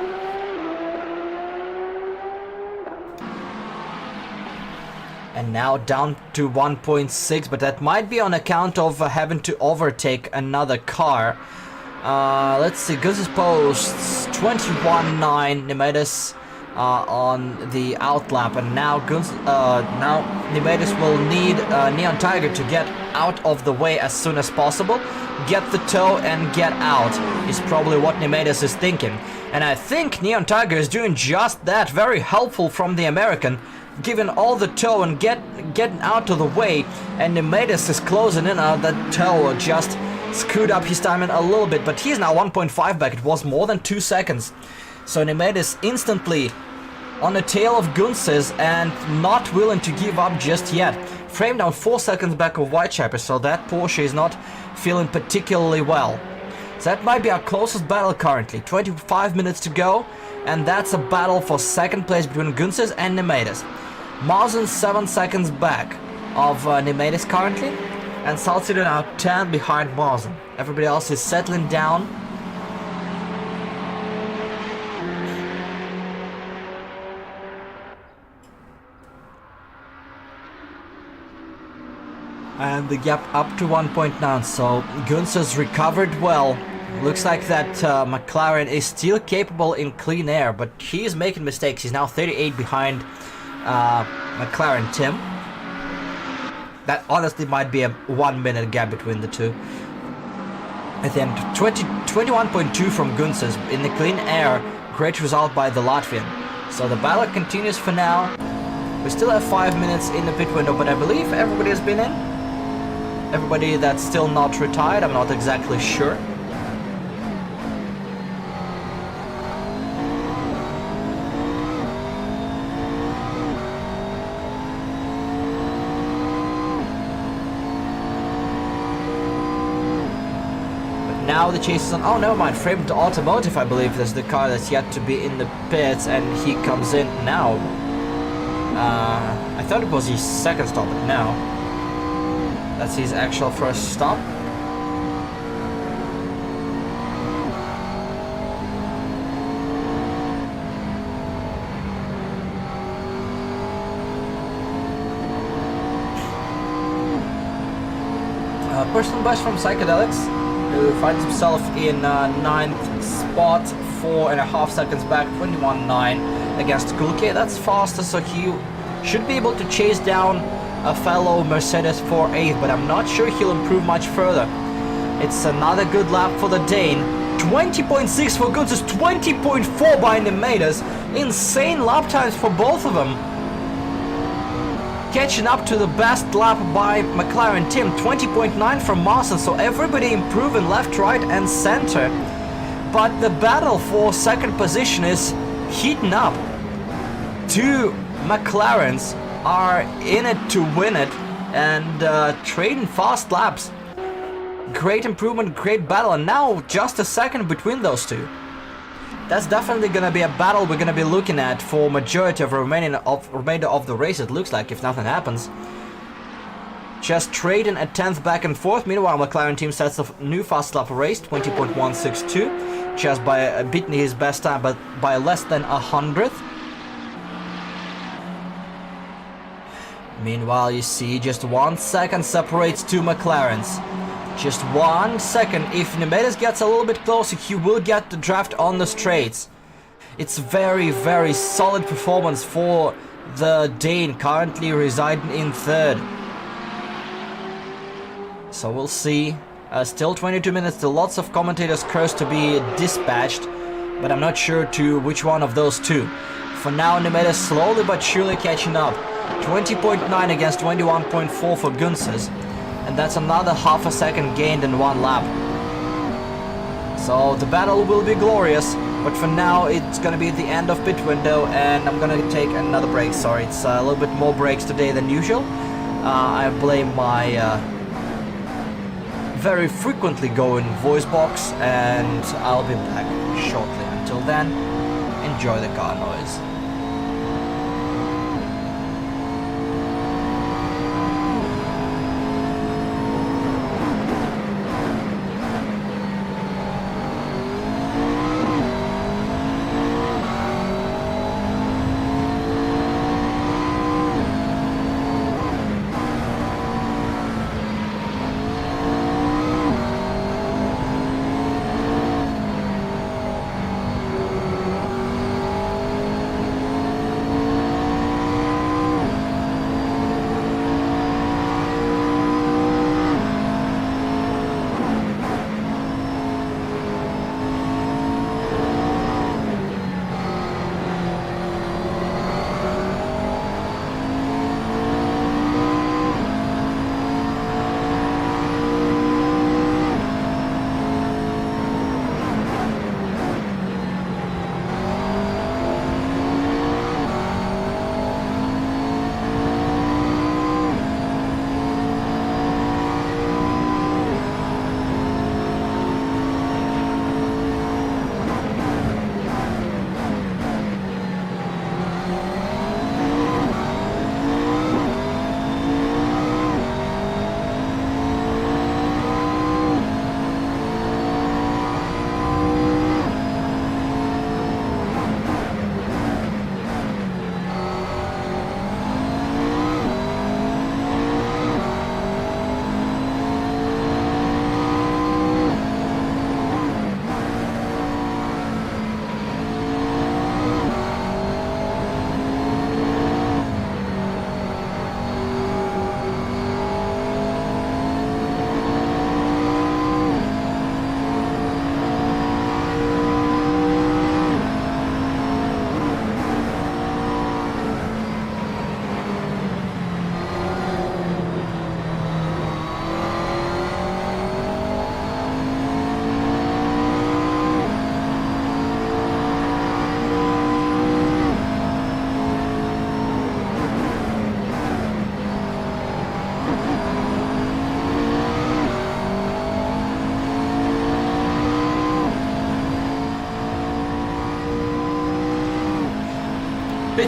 And now down to 1.6, but that might be on account of having to overtake another car. Let's see, Gunzis posts 21.9, Nemaitis on the outlap, and now Nemaitis will need Neon Tiger to get out of the way as soon as possible, get the tow and get out, is probably what Nemaitis is thinking. And I think Neon Tiger is doing just that, very helpful from the American, giving all the tow and getting out of the way, and Nemaitis is closing in on that tow, just screwed up his timing a little bit, but he's now 1.5 back. It was more than 2 seconds. So Nemedis instantly on the tail of Gunses and not willing to give up just yet. Frame down 4 seconds back of Whitechapel, so that Porsche is not feeling particularly well. So that might be our closest battle currently. 25 minutes to go, and that's a battle for second place between Gunses and Nemedis. Marzen 7 seconds back of Nemedis currently, and Salcido now 10 behind Marzen. Everybody else is settling down. And the gap up to 1.9, so Gunses recovered well. Looks like that McLaren is still capable in clean air, but he is making mistakes. He's now 38 behind McLaren Tim. That honestly might be a 1 minute gap between the two. At the end, 21.2 from Gunses in the clean air. Great result by the Latvian. So the battle continues for now. We still have 5 minutes in the pit window, but I believe everybody has been in. Everybody that's still not retired, I'm not exactly sure. But now the chase is on. Oh, never mind. Framed Automotive, I believe, is the car that's yet to be in the pits, and he comes in now. I thought it was his second stop, but no. That's his actual first stop. Personal best from Psychedelics, who finds himself in 9th spot, 4.5 seconds back, 21.9 against Kulke. That's faster, so he should be able to chase down a fellow Mercedes for 8th, but I'm not sure he'll improve much further. It's another good lap for the Dane. 20.6 for Gunses, 20.4 by Nemedis. Insane lap times for both of them. Catching up to the best lap by McLaren Tim, 20.9 from Marzen, so everybody improving left, right and center. But the battle for second position is heating up. Two McLarens are in it to win it and trading fast laps. Great improvement, great battle, and now just a second between those two. That's definitely gonna be a battle we're gonna be looking at for majority of the remainder of the race, it looks like, if nothing happens. Just trading a 10th back and forth. Meanwhile, McLaren team sets a new fast lap race, 20.162, just by beating his best time, but by less than 100th. Meanwhile, you see just 1 second separates two McLarens. Just 1 second. If Nemedis gets a little bit closer, he will get the draft on the straights. It's very, very solid performance for the Dane, currently residing in 3rd. So we'll see. Still 22 minutes, still lots of commentators close to be dispatched, but I'm not sure to which one of those two. For now, Nemedis slowly but surely catching up. 20.9 against 21.4 for Gunses, and that's another half a second gained in 1 lap. So the battle will be glorious, but for now it's gonna be the end of pit window, and I'm gonna take another break. Sorry, it's a little bit more breaks today than usual. I blame my very frequently going voice box, and I'll be back shortly. Until then, enjoy the car noise.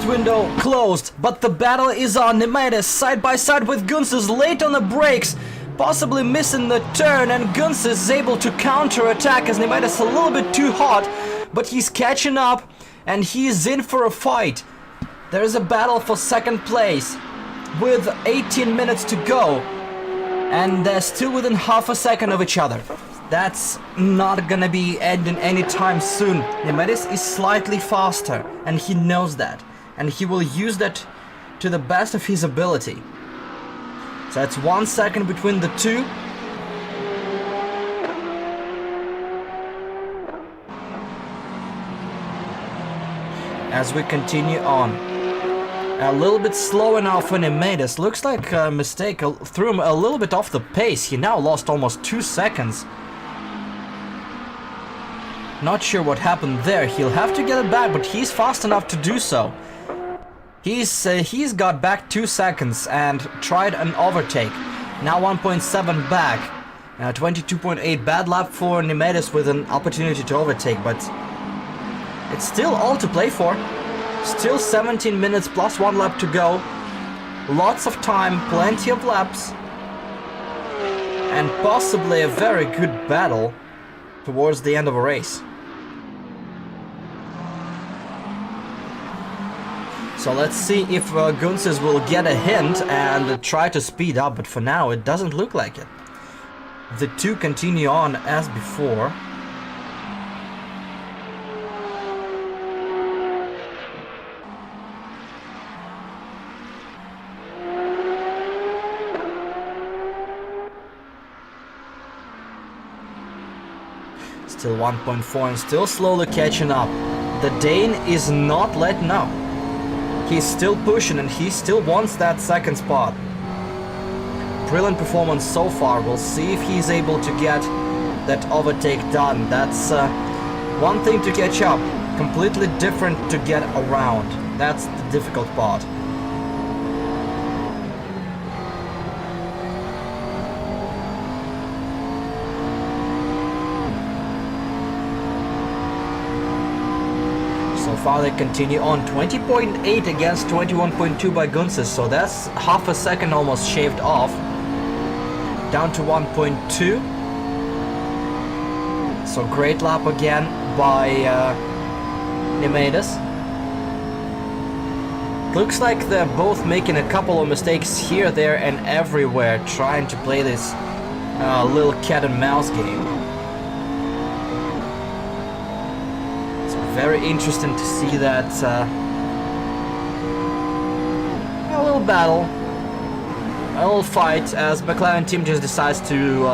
pit window closed, but the battle is on. Nemaitis side by side with Gunsis, late on the brakes, possibly missing the turn, and Gunsis is able to counter-attack as Nemaitis a little bit too hot, but he's catching up and he's in for a fight. There's a battle for second place with 18 minutes to go, and they're still within half a second of each other. That's not gonna be ending anytime soon. Nemaitis is slightly faster, and he knows that, and he will use that to the best of his ability. So that's 1 second between the two. As we continue on. A little bit slow now for Nemaitis. Looks like a mistake threw him a little bit off the pace. He now lost almost 2 seconds. Not sure what happened there. He'll have to get it back, but he's fast enough to do so. He's got back 2 seconds and tried an overtake. Now 1.7 back. 22.8. Bad lap for Nemaitis with an opportunity to overtake, but it's still all to play for. Still 17 minutes plus 1 lap to go. Lots of time, plenty of laps. And possibly a very good battle towards the end of a race. So let's see if Gunsis will get a hint and try to speed up, but for now it doesn't look like it. The two continue on as before. Still 1.4 and still slowly catching up. The Dane is not letting up. He's still pushing and he still wants that second spot. Brilliant performance so far. We'll see if he's able to get that overtake done. That's one thing to catch up. Completely different to get around. That's the difficult part. So far they continue on. 20.8 against 21.2 by Gunsis, so that's half a second almost shaved off. Down to 1.2. So great lap again by Nemaitis. Looks like they're both making a couple of mistakes here, there and everywhere, trying to play this little cat and mouse game. Very interesting to see that a little battle, a little fight as McLaren team just decides to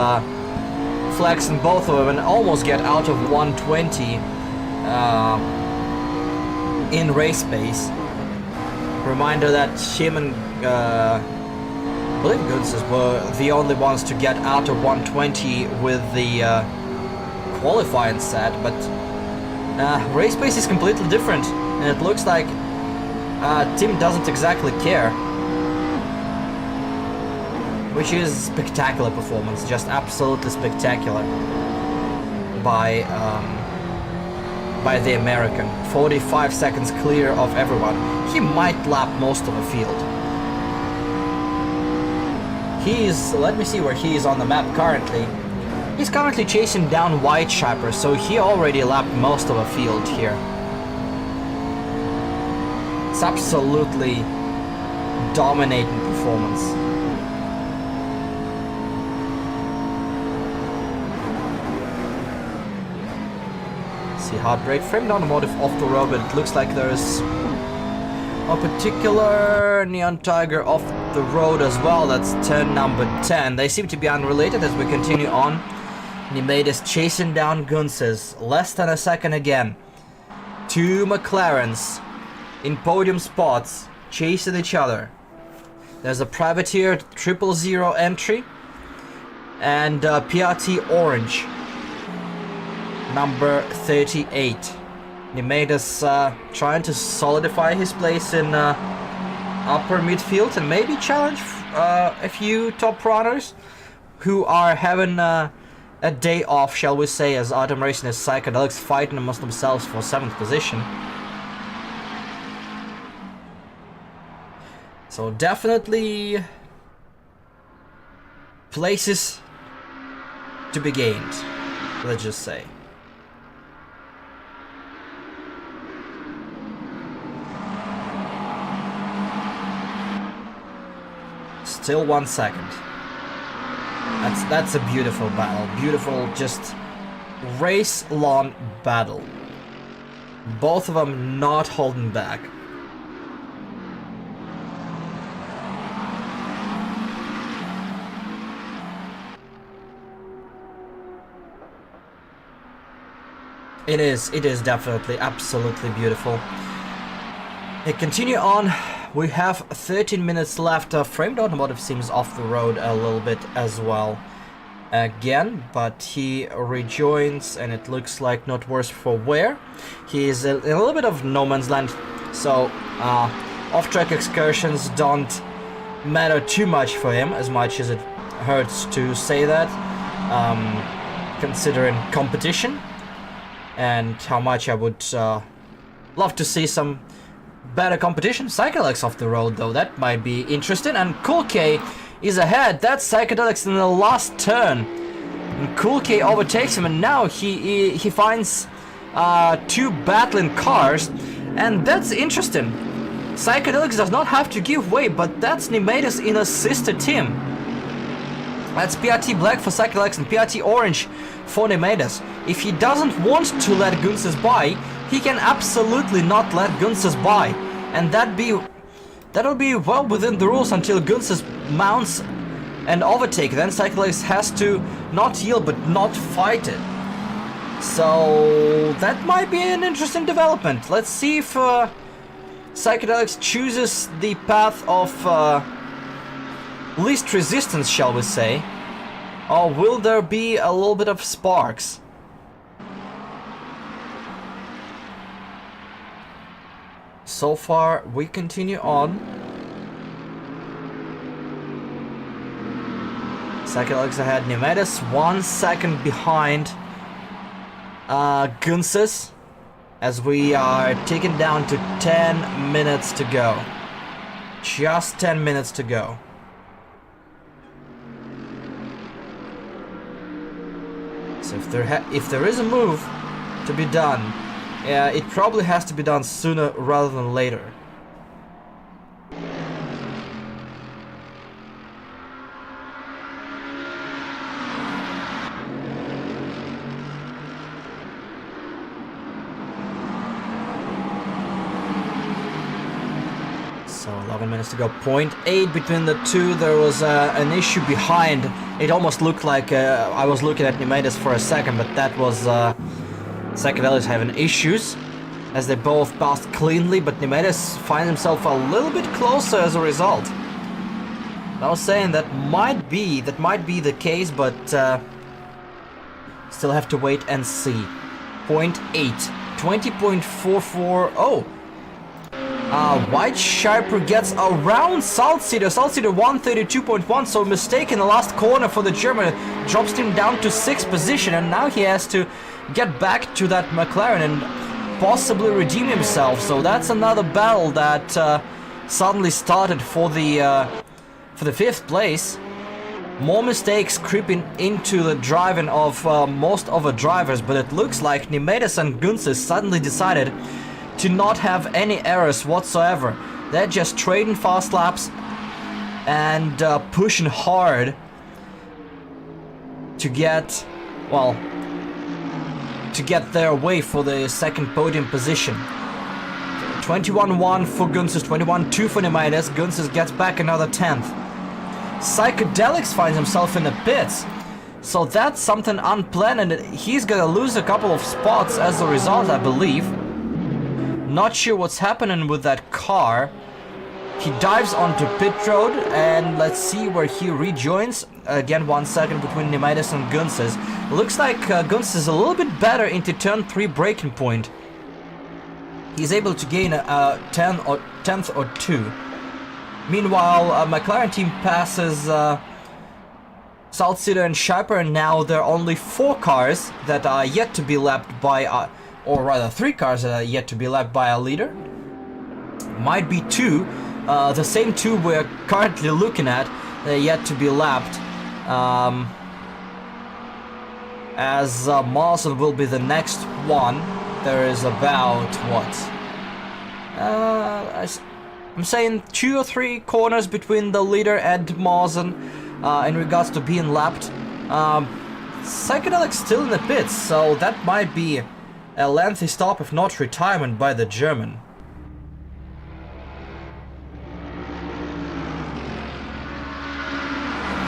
flex in both of them and almost get out of 120 in race pace. Reminder that him and I believe Gunsis were the only ones to get out of 120 with the qualifying set, but race pace is completely different, and it looks like Tim doesn't exactly care, which is spectacular performance, just absolutely spectacular by the American. 45 seconds clear of everyone. He might lap most of the field. He's, let me see where he is on the map currently. He's currently chasing down Whiteshaper, so he already lapped most of the field here. It's absolutely dominating performance. See, hard brake, framed automotive off the road, but it looks like there's a particular Neon Tiger off the road as well. That's turn number 10. They seem to be unrelated as we continue on. Nemaitis chasing down Gunsis. Less than a second again. Two McLarens in podium spots chasing each other. There's a Privateer 000 entry and PRT Orange number 38. Nemaitis trying to solidify his place in upper midfield and maybe challenge a few top runners who are having a day off, shall we say, as Autumn Racing is psychedelics fighting amongst themselves for 7th position. So definitely places to be gained, let's just say. Still 1 second. That's a beautiful battle. Beautiful, just race-long battle. Both of them not holding back. It is definitely absolutely beautiful. They continue on. We have 13 minutes left. Framed Automotive seems off the road a little bit as well again, but he rejoins, and it looks like not worse for wear. He is in a little bit of no man's land, so off-track excursions don't matter too much for him, as much as it hurts to say that, considering competition and how much I would love to see some better competition. Psychedelics off the road though, that might be interesting, and Cool K is ahead. That's Psychedelics in the last turn, and Cool K overtakes him, and now he finds two battling cars, and that's interesting. Psychedelics does not have to give way, but that's Nemedis in a sister team. That's PRT Black for Psychedelics and PRT Orange for Nemedis. If he doesn't want to let Gunses by, he can absolutely not let Gunses by, and that'll be well within the rules until Gunses mounts an overtake. Then Psychedelics has to not yield but not fight it. So that might be an interesting development. Let's see if Psychedelics chooses the path of least resistance, shall we say, or will there be a little bit of sparks? So far, we continue on. Psychedelics ahead. Nemedis 1 second behind Gunses, as we are taken down to 10 minutes to go. Just 10 minutes to go. So if there is a move to be done, it probably has to be done sooner rather than later. So 11 minutes to go. 0.8 between the two. There was an issue behind. It almost looked like I was looking at Nemedis for a second, but that was Psychedelics having issues, as they both passed cleanly, but Nemedis finds himself a little bit closer as a result. I was saying that might be the case, but still have to wait and see. 0.8, 20.44. Oh, White Sharper gets around Salt Cedar. Salt Cedar 132.1, so mistake in the last corner for the German drops him down to 6th position, and now he has to get back to that McLaren and possibly redeem himself. So that's another battle that suddenly started for the 5th place. More mistakes creeping into the driving of most of the drivers, but it looks like Nemedis and Gunses suddenly decided to not have any errors whatsoever. They're just trading fast laps and pushing hard to get, well, to get their way for the second podium position. 21-1 for Gunses, 21-2 for Nemedis. Gunses gets back another 10th. Psychedelics finds himself in the pits, so that's something unplanned, and he's gonna lose a couple of spots as a result, I believe. Not sure what's happening with that car. He dives onto pit road, and let's see where he rejoins. Again, 1 second between Nemedis and Gunses. Looks like Gunses is a little bit better into turn 3 braking point. He's able to gain a 10th or 2. Meanwhile, McLaren team passes Salt Cedar and Sharper, and now there are only 4 cars that are yet to be lapped by, or rather 3 cars that are yet to be lapped by a leader. Might be 2, The same two we're currently looking at, they're yet to be lapped. As Mawson will be the next one. There is about what? I'm saying 2 or 3 corners between the leader and Mawson in regards to being lapped. Psychedelic's still in the pits, so that might be a lengthy stop, if not retirement, by the German.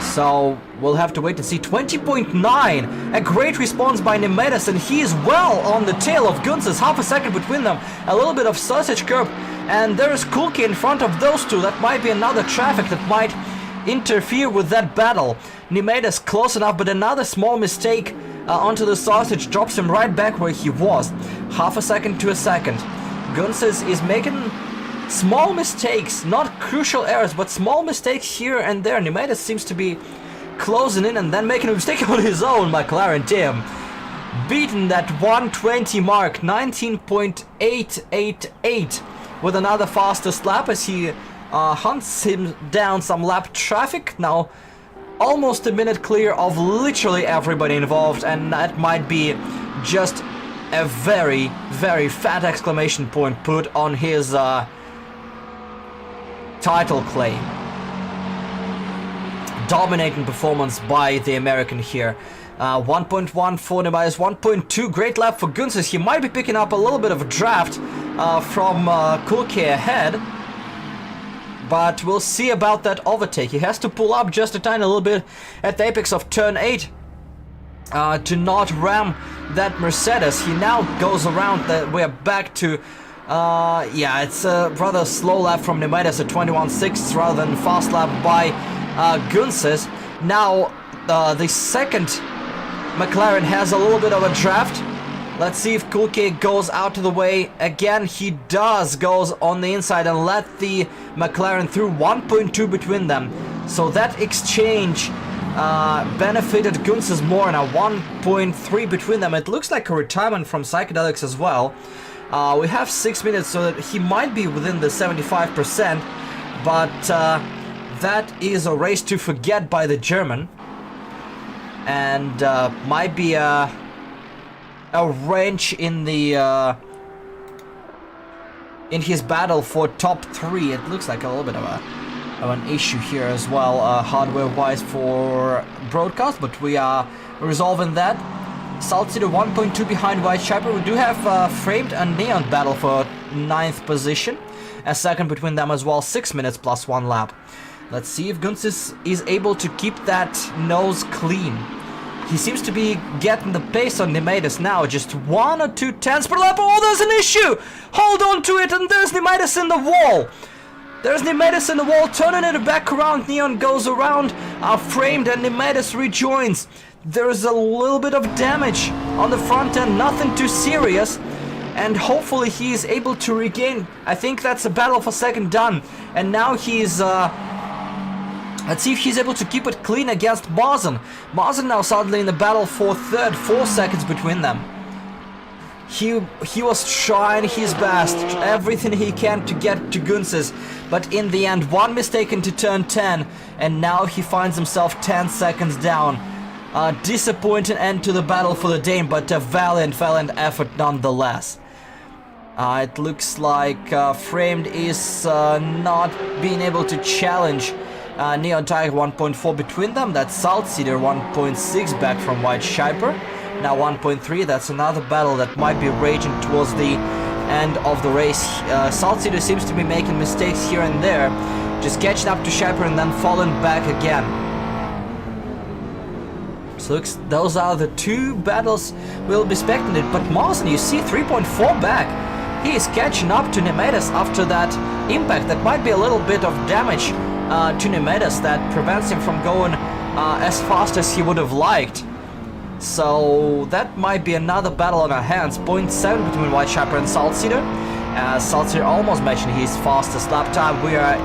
So we'll have to wait and see. 20.9, a great response by Nemetis, and he is well on the tail of Gunses. Half a second between them, a little bit of sausage curb, and there's Kulke in front of those two. That might be another traffic that might interfere with that battle. Nemetis close enough, but another small mistake onto the sausage drops him right back where he was. Half a second to a second. Gunses is making small mistakes, not crucial errors, but small mistakes here and there. Nemetis seems to be closing in and then making a mistake on his own. McLaren team beaten that 120 mark, 19.888, with another fastest lap as he hunts him down some lap traffic. Now almost a minute clear of literally everybody involved, and that might be just a very, very fat exclamation point put on his title claim. Dominating performance by the American here. 1.1 for Nemetis, 1.2, great lap for Gunses. He might be picking up a little bit of a draft from Kulke ahead, but we'll see about that overtake. He has to pull up just a tiny little bit at the apex of turn 8 to not ram that Mercedes. He now goes around, we're back to yeah, it's a rather slow lap from Nemetis at 21.6 rather than fast lap by Gunses. Now the second McLaren has a little bit of a draft. Let's see if Kulke goes out of the way. Again, he does, goes on the inside and let the McLaren through. 1.2 between them. So that exchange benefited Gunses more. Now 1.3 between them. It looks like a retirement from Psychedelics as well. We have 6 minutes, so that he might be within the 75%, but that is a race to forget by the German, and might be a wrench in the in his battle for top 3. It looks like a little bit of an issue here as well, hardware-wise for broadcast, but we are resolving that. Salt City 1.2 behind White Striper. We do have framed a Neon battle for 9th position. A second between them as well. 6 minutes plus 1 lap. Let's see if Gunses is able to keep that nose clean. He seems to be getting the pace on Nemetis now. Just 1 or 2 tenths per lap. Oh, there's an issue! Hold on to it, and there's Nemetis in the wall. There's Nemetis in the wall, turning it back around. Neon goes around, framed, and Nemetis rejoins. There's a little bit of damage on the front end, nothing too serious, and hopefully he is able to regain. I think that's a battle for second done, and now he's let's see if he's able to keep it clean against Mawson. Mawson now suddenly in the battle for third, 4 seconds between them. He was trying his best, everything he can to get to Gunses, but in the end, one mistake into turn 10, and now he finds himself 10 seconds down. Disappointing end to the battle for the Dane, but a valiant effort nonetheless. It looks like Framed is not being able to challenge Neon Tiger. 1.4 between them. That's Salt Cedar 1.6 back from White Shiper. Now 1.3. That's another battle that might be raging towards the end of the race. Salt Cedar seems to be making mistakes here and there, just catching up to Shiper and then falling back again. So those are the 2 battles we'll be spectating. But Mawson, you see, 3.4 back. He is catching up to Nemetis after that impact. That might be a little bit of damage to Nemetis that prevents him from going as fast as he would have liked. So that might be another battle on our hands. 0.7 between White Shiper and Salt Cedar. Salt Cedar almost matching his fastest lap time. We are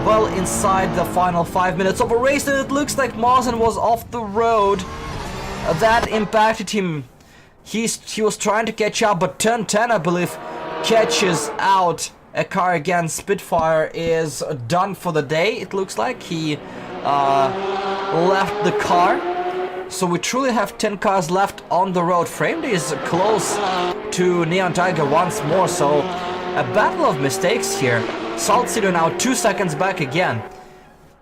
well inside the final 5 minutes of a race, and it looks like Mawson was off the road. That impacted him. He was trying to catch up, but turn 10, I believe, catches out a car again, Spitfire, is done for the day. It looks like he left the car. So we truly have 10 cars left on the road. Framed is close to Neon Tiger once more, so a battle of mistakes here. Salt City now 2 seconds back again.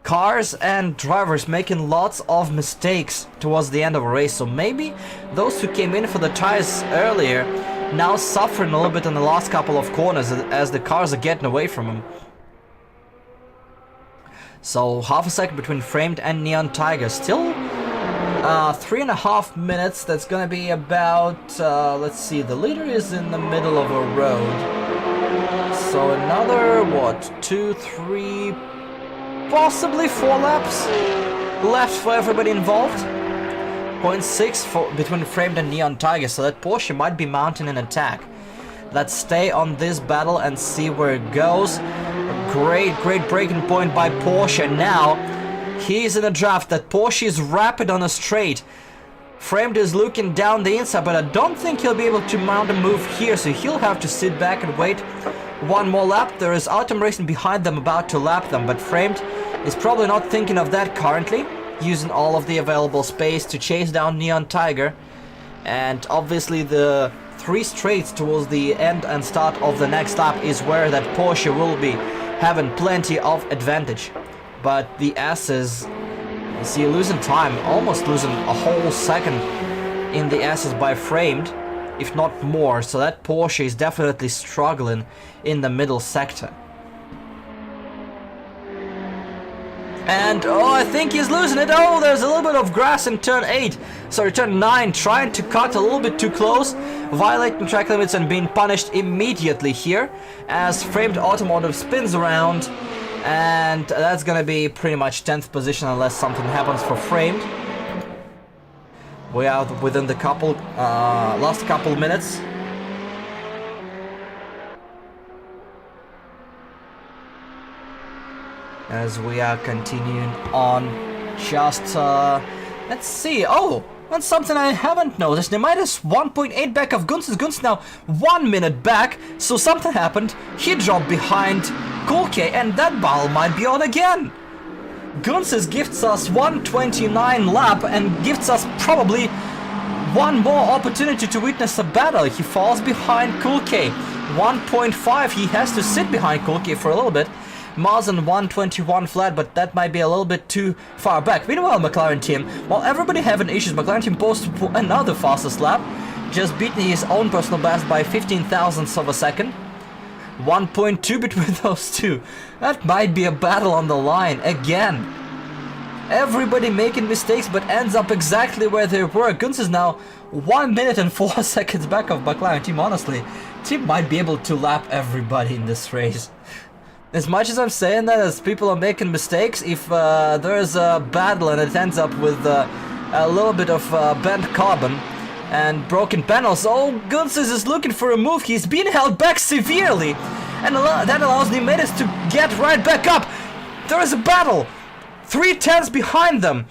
Cars and drivers making lots of mistakes towards the end of a race, so maybe those who came in for the tires earlier now suffering a little bit in the last couple of corners as the cars are getting away from them. So half a second between Framed and Neon Tiger. Still 3.5 minutes. That's gonna be about, let's see, the leader is in the middle of a road. So another, what, 2, 3, possibly 4 laps left for everybody involved. 0.6 for between Framed and Neon Tiger, so that Porsche might be mounting an attack. Let's stay on this battle and see where it goes. Great breaking point by Porsche. Now he's in a draft. That Porsche is rapid on a straight. Framed is looking down the inside, but I don't think he'll be able to mount a move here, so he'll have to sit back and wait one more lap. There is Autumn Racing behind them about to lap them, but Framed is probably not thinking of that currently, using all of the available space to chase down Neon Tiger. And obviously the 3 straights towards the end and start of the next lap is where that Porsche will be having plenty of advantage. But the S's, you see, losing time, almost losing a whole second in the S's by Framed, if not more, so that Porsche is definitely struggling in the middle sector. And, oh, I think he's losing it. Oh, there's a little bit of grass in turn 8. Sorry, turn 9, trying to cut a little bit too close, violating track limits and being punished immediately here as Framed Automotive spins around. And that's gonna be pretty much 10th position unless something happens for Framed. We are within the last couple minutes. As we are continuing on, just let's see. Oh, that's something I haven't noticed. They minus 1.8 back of Gunz. Gunz now 1 minute back, so something happened. He dropped behind Cool K, and that battle might be on again. Gunz gifts us 129 lap and gifts us probably one more opportunity to witness a battle. He falls behind Cool K. 1.5, he has to sit behind Cool K for a little bit. Mazen 121 flat, but that might be a little bit too far back. Meanwhile, McLaren team, while everybody having issues, McLaren team posted another fastest lap, just beating his own personal best by 15 thousandths of a second. 1.2 between those two. That might be a battle on the line again. Everybody making mistakes, but ends up exactly where they were. Gunz is now 1 minute and 4 seconds back of McLaren team. Honestly, team might be able to lap everybody in this race. As much as I'm saying that, as people are making mistakes, if there is a battle and it ends up with a little bit of bent carbon and broken panels, oh, Gunz is looking for a move. He's being held back severely, and that allows Nimedes to get right back up. There is a battle. 3 tenths behind them.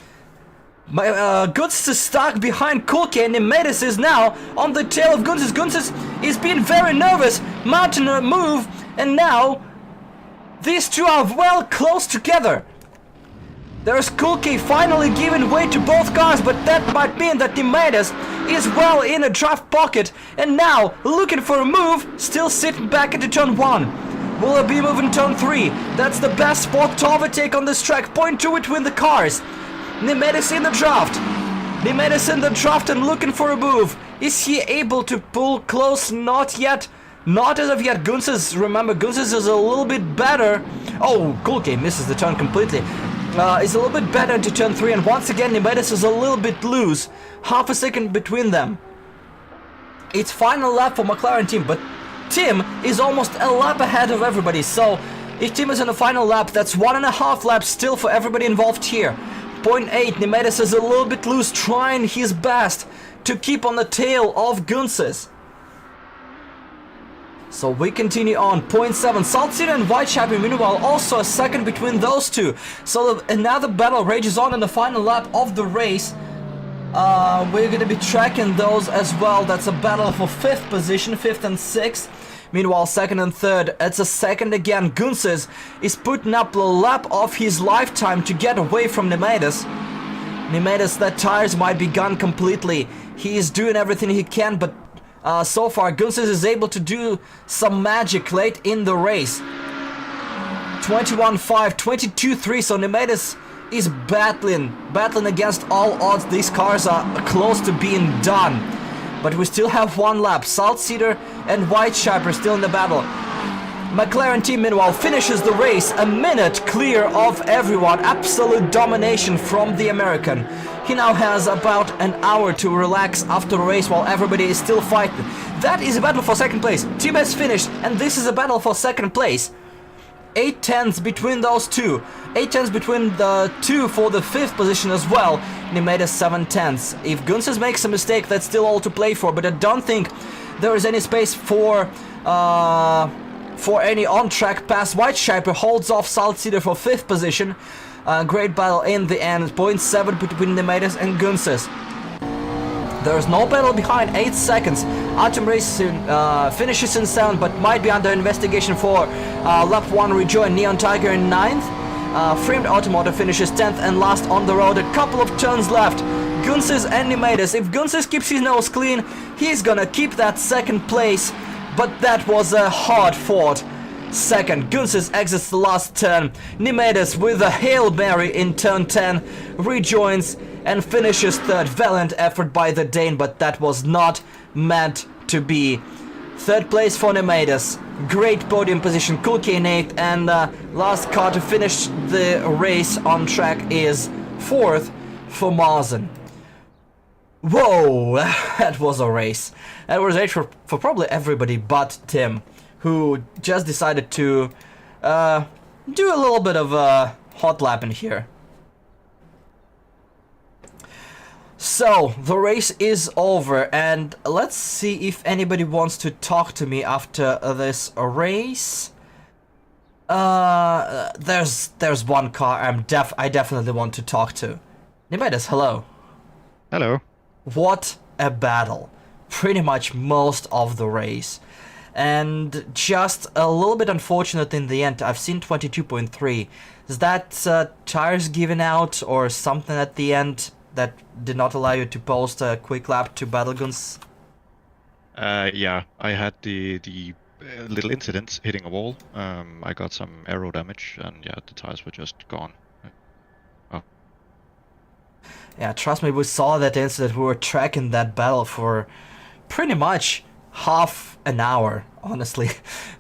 Gunz is stuck behind Kulke, and Nimedes is now on the tail of Gunz. Gunz is being very nervous, mounting a move, and now these two are well close together. There's Kulke finally giving way to both cars, but that might mean that Nimedes is well in a draft pocket, and now looking for a move, still sitting back into turn 1. Will it be moving turn 3? That's the best spot to overtake on this track. 0.2 between the cars. Nimedes in the draft. Nimedes in the draft and looking for a move. Is he able to pull close? Not yet. Not as of yet. Gunz, remember, Gunz is a little bit better. Oh, Kulke misses the turn completely. Is a little bit better into turn 3, and once again Nimedes is a little bit loose. Half a second between them. It's final lap for McLaren team, but Tim is almost a lap ahead of everybody. So if Tim is in the final lap, that's 1.5 laps still for everybody involved here. 0.8, Nimedes is a little bit loose, trying his best to keep on the tail of Gunz. So we continue on. 0.7, Salt City and White Champion, meanwhile also a second between those two. So another battle rages on in the final lap of the race. We're going to be tracking those as well. That's a battle for 5th position, 5th and 6th. Meanwhile, second and third, it's a second again. Gunses is putting up the lap of his lifetime to get away from Nemedis. Nemedis, that tires might be gone completely. He is doing everything he can, but so far Gunses is able to do some magic late in the race. 21-5, 22-3, so Nemedis is battling against all odds. These cars are close to being done. But we still have one lap. Salt Cedar and Whiteshaper still in the battle. McLaren team, meanwhile, finishes the race a minute clear of everyone. Absolute domination from the American. He now has about an hour to relax after the race while everybody is still fighting. That is a battle for second place. Team has finished, and this is a battle for second place. 8 tenths between those two. 8 tenths between the two for the 5th position as well. Nemedis 7 tenths. If Gunses makes a mistake, that's still all to play for, but I don't think there is any space for any on-track pass. Whiteshaper holds off Salt Cedar for 5th position. Great battle in the end. 0.7 between Nemedis and Gunses. There is no battle behind, 8 seconds. Atom Racing finishes in 7th, but might be under investigation for lap 1 rejoin. Neon Tiger in 9th. Framed Automotive finishes 10th and last on the road. A couple of turns left. Gunses and Nemedis. If Gunses keeps his nose clean, he's gonna keep that second place. But that was a hard fought second. Gunses exits the last turn. Nemedis with a Hail Mary in turn 10 rejoins and finishes 3rd. Valiant effort by the Dane, but that was not meant to be. 3rd place for Nemedis. Great podium position. Kulke in 8th, and last car to finish the race on track is 4th for Marzen. Whoa, that was a race. That was a race for probably everybody but Tim, who just decided to do a little bit of a hot lap in here. So, the race is over, and let's see if anybody wants to talk to me after this race. There's one car I definitely want to talk to. Nemedis, hello. Hello. What a battle. Pretty much most of the race. And just a little bit unfortunate in the end. I've seen 22.3. Is that tires given out or something at the end that did not allow you to post a quick lap to Battleguns? Yeah, I had the little incident hitting a wall. I got some aero damage, and yeah, the tires were just gone. Oh. Yeah, trust me, we saw that incident. We were tracking that battle for pretty much half an hour, honestly.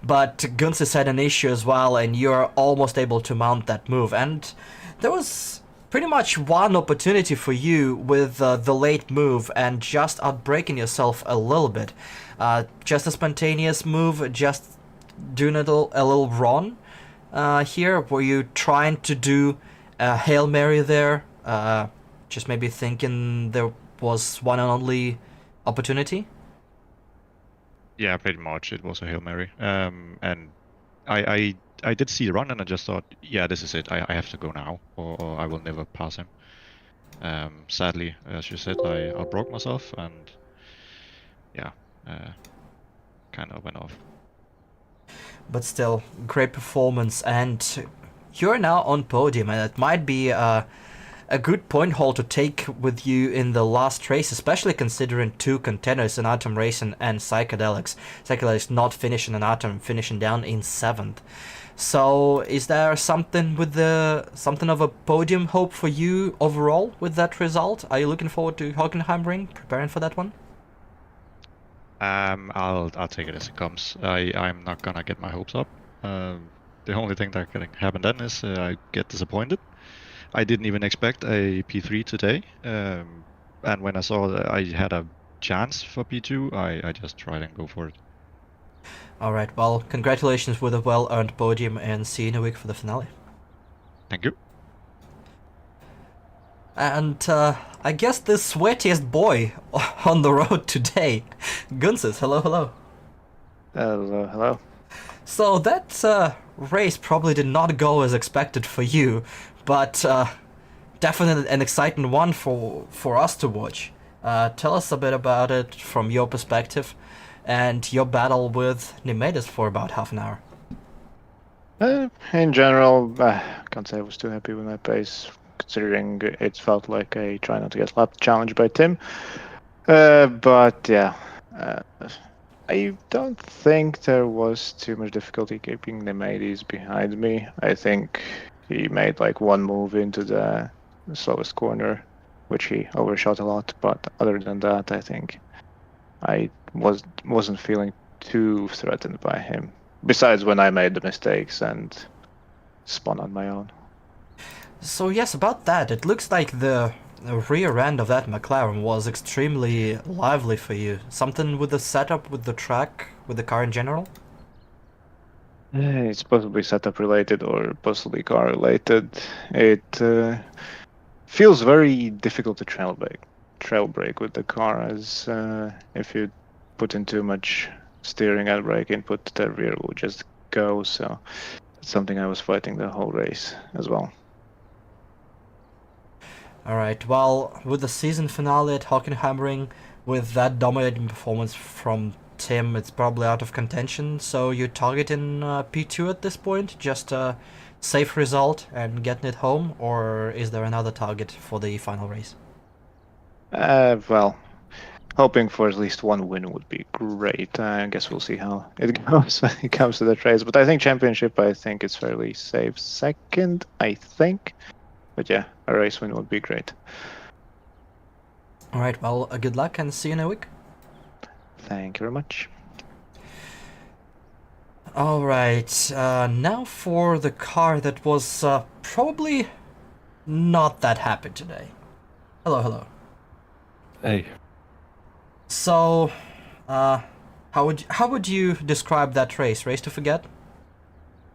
But Gunses had an issue as well, and you're almost able to mount that move. And there was pretty much one opportunity for you with the late move and just outbreaking yourself a little bit. Just a spontaneous move, just doing a little run here. Were you trying to do a Hail Mary there? Just maybe thinking there was one and only opportunity? Yeah, pretty much. It was a Hail Mary. And I did see the run, and I just thought, yeah, this is it. I have to go now, or I will never pass him. Sadly, as you said, I outbroke myself, and yeah, kind of went off. But still, great performance, and you're now on podium, and it might be a good point haul to take with you in the last race, especially considering 2 contenders in Atom Racing and Psychedelics. Psychedelics not finishing and Atom finishing down in 7th. So is there something of a podium hope for you overall with that result? Are you looking forward to Hockenheimring, preparing for that one? I'll take it as it comes. I'm not gonna get my hopes up. The only thing that can happen then is I get disappointed. I didn't even expect a P3 today, and when I saw that I had a chance for P2, I just tried and go for it. Alright, well, congratulations with a well-earned podium, and see you in a week for the finale. Thank you. And I guess the sweatiest boy on the road today, Gunses, hello. Hello. So that race probably did not go as expected for you, but definitely an exciting one for us to watch. Tell us a bit about it from your perspective, and your battle with Nemesis for about half an hour. In general, can't say I was too happy with my pace, considering it felt like a try not to get lapped challenge by Tim. But yeah, I don't think there was too much difficulty keeping Nemades behind me. I think he made like one move into the slowest corner, which he overshot a lot. But other than that, I think I wasn't feeling too threatened by him. Besides when I made the mistakes and spun on my own. So yes, about that, it looks like the rear end of that McLaren was extremely lively for you. Something with the setup, with the track, with the car in general? It's possibly setup related or possibly car related. It feels very difficult to trail brake with the car, as if you put in too much steering and brake input, the rear will just go. So it's something I was fighting the whole race as well. Alright, well, with the season finale at Hockenheimring, with that dominating performance from Tim, it's probably out of contention, so you're targeting P2 at this point? Just a safe result and getting it home, or is there another target for the final race? Well, hoping for at least one win would be great. I guess we'll see how it goes when it comes to the race. But I think championship, I think it's fairly safe. Second, I think. But yeah, a race win would be great. Alright, well, good luck and see you in a week. Thank you very much. Alright, now for the car that was probably not that happy today. Hello. Hey. So, how would you describe that race? Race to forget?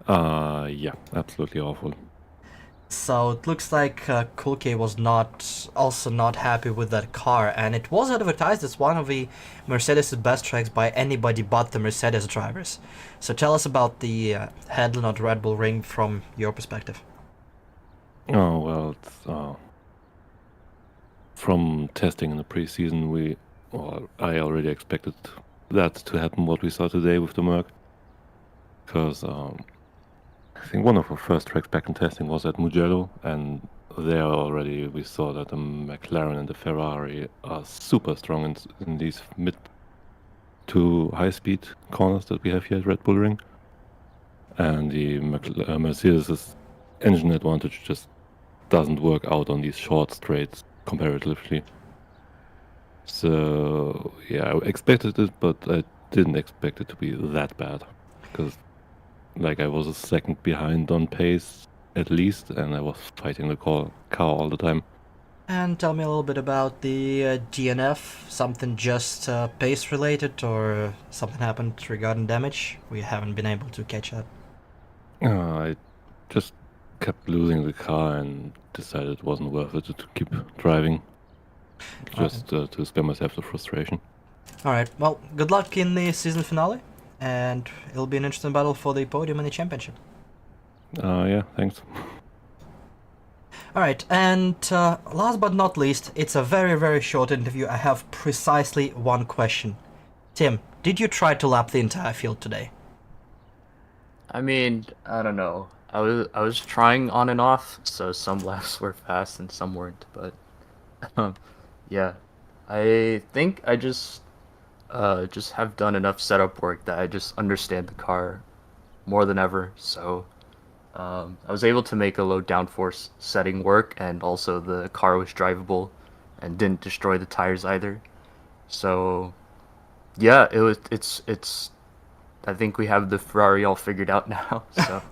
Yeah, absolutely awful. So it looks like Kulke was also not happy with that car, and it was advertised as one of the Mercedes' best tracks by anybody but the Mercedes drivers. So tell us about the Headland at Red Bull Ring from your perspective. Oh, well, it's, from testing in the preseason, I already expected that to happen, what we saw today with the Merc. Because I think one of our first tracks back in testing was at Mugello, and there already we saw that the McLaren and the Ferrari are super strong in these mid to high speed corners that we have here at Red Bull Ring. And the Mercedes' engine advantage just doesn't work out on these short straights comparatively. So yeah, I expected it, but I didn't expect it to be that bad, because like I was a second behind on pace at least, and I was fighting the car all the time. And tell me a little bit about the DNF. Something just pace related, or something happened regarding damage? We haven't been able to catch that. I just kept losing the car and decided it wasn't worth it to keep driving, just to spare myself the frustration. Alright, well, good luck in the season finale, and it'll be an interesting battle for the podium in the championship. Yeah, thanks. Alright, and last but not least, it's a very, very short interview. I have precisely one question. Tim, did you try to lap the entire field today? I mean, I don't know. I was trying on and off, so some laps were fast and some weren't, but yeah. I think I just have done enough setup work that I just understand the car more than ever, so I was able to make a low downforce setting work, and also the car was drivable and didn't destroy the tires either. So yeah, it's I think we have the Ferrari all figured out now. So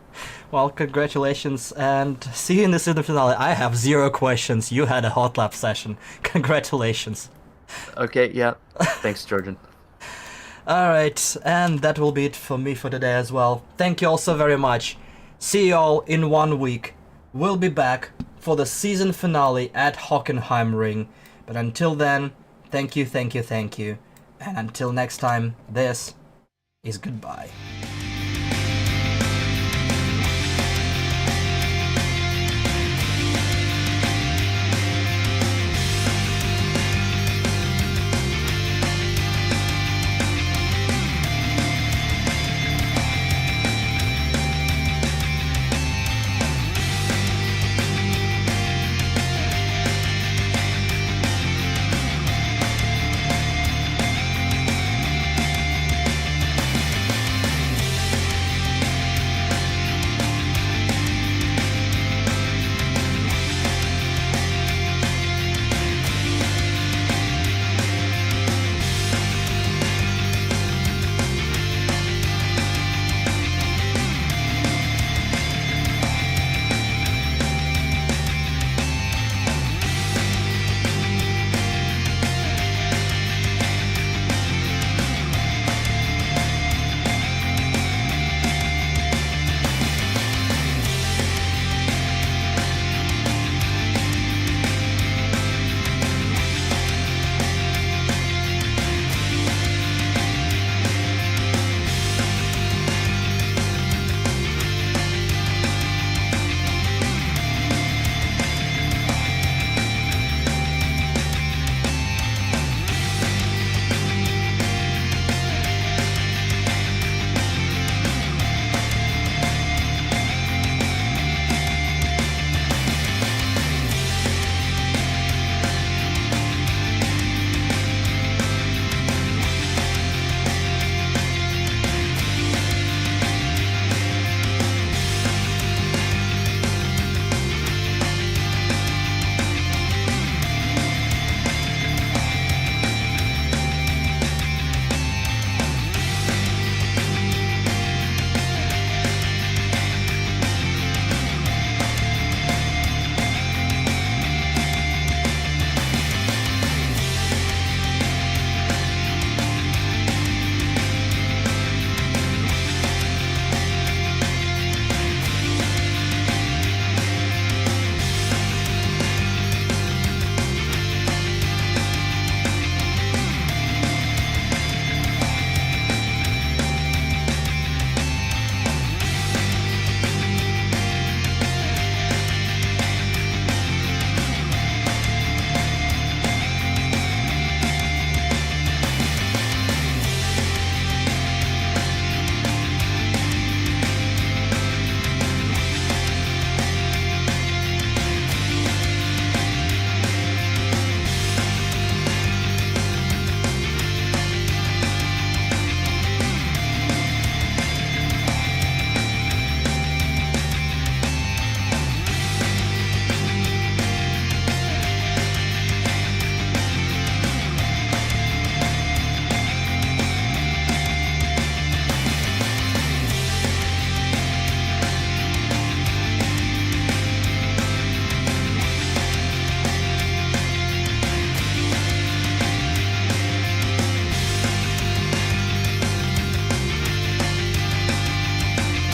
Well, congratulations, and see you in the season finale. I have 0 questions. You had a hot lap session. Congratulations. okay, yeah. Thanks, Georgian. Alright, and that will be it for me for today as well. Thank you all so very much. See you all in 1 week. We'll be back for the season finale at Hockenheimring. But until then, thank you. And until next time, this is goodbye.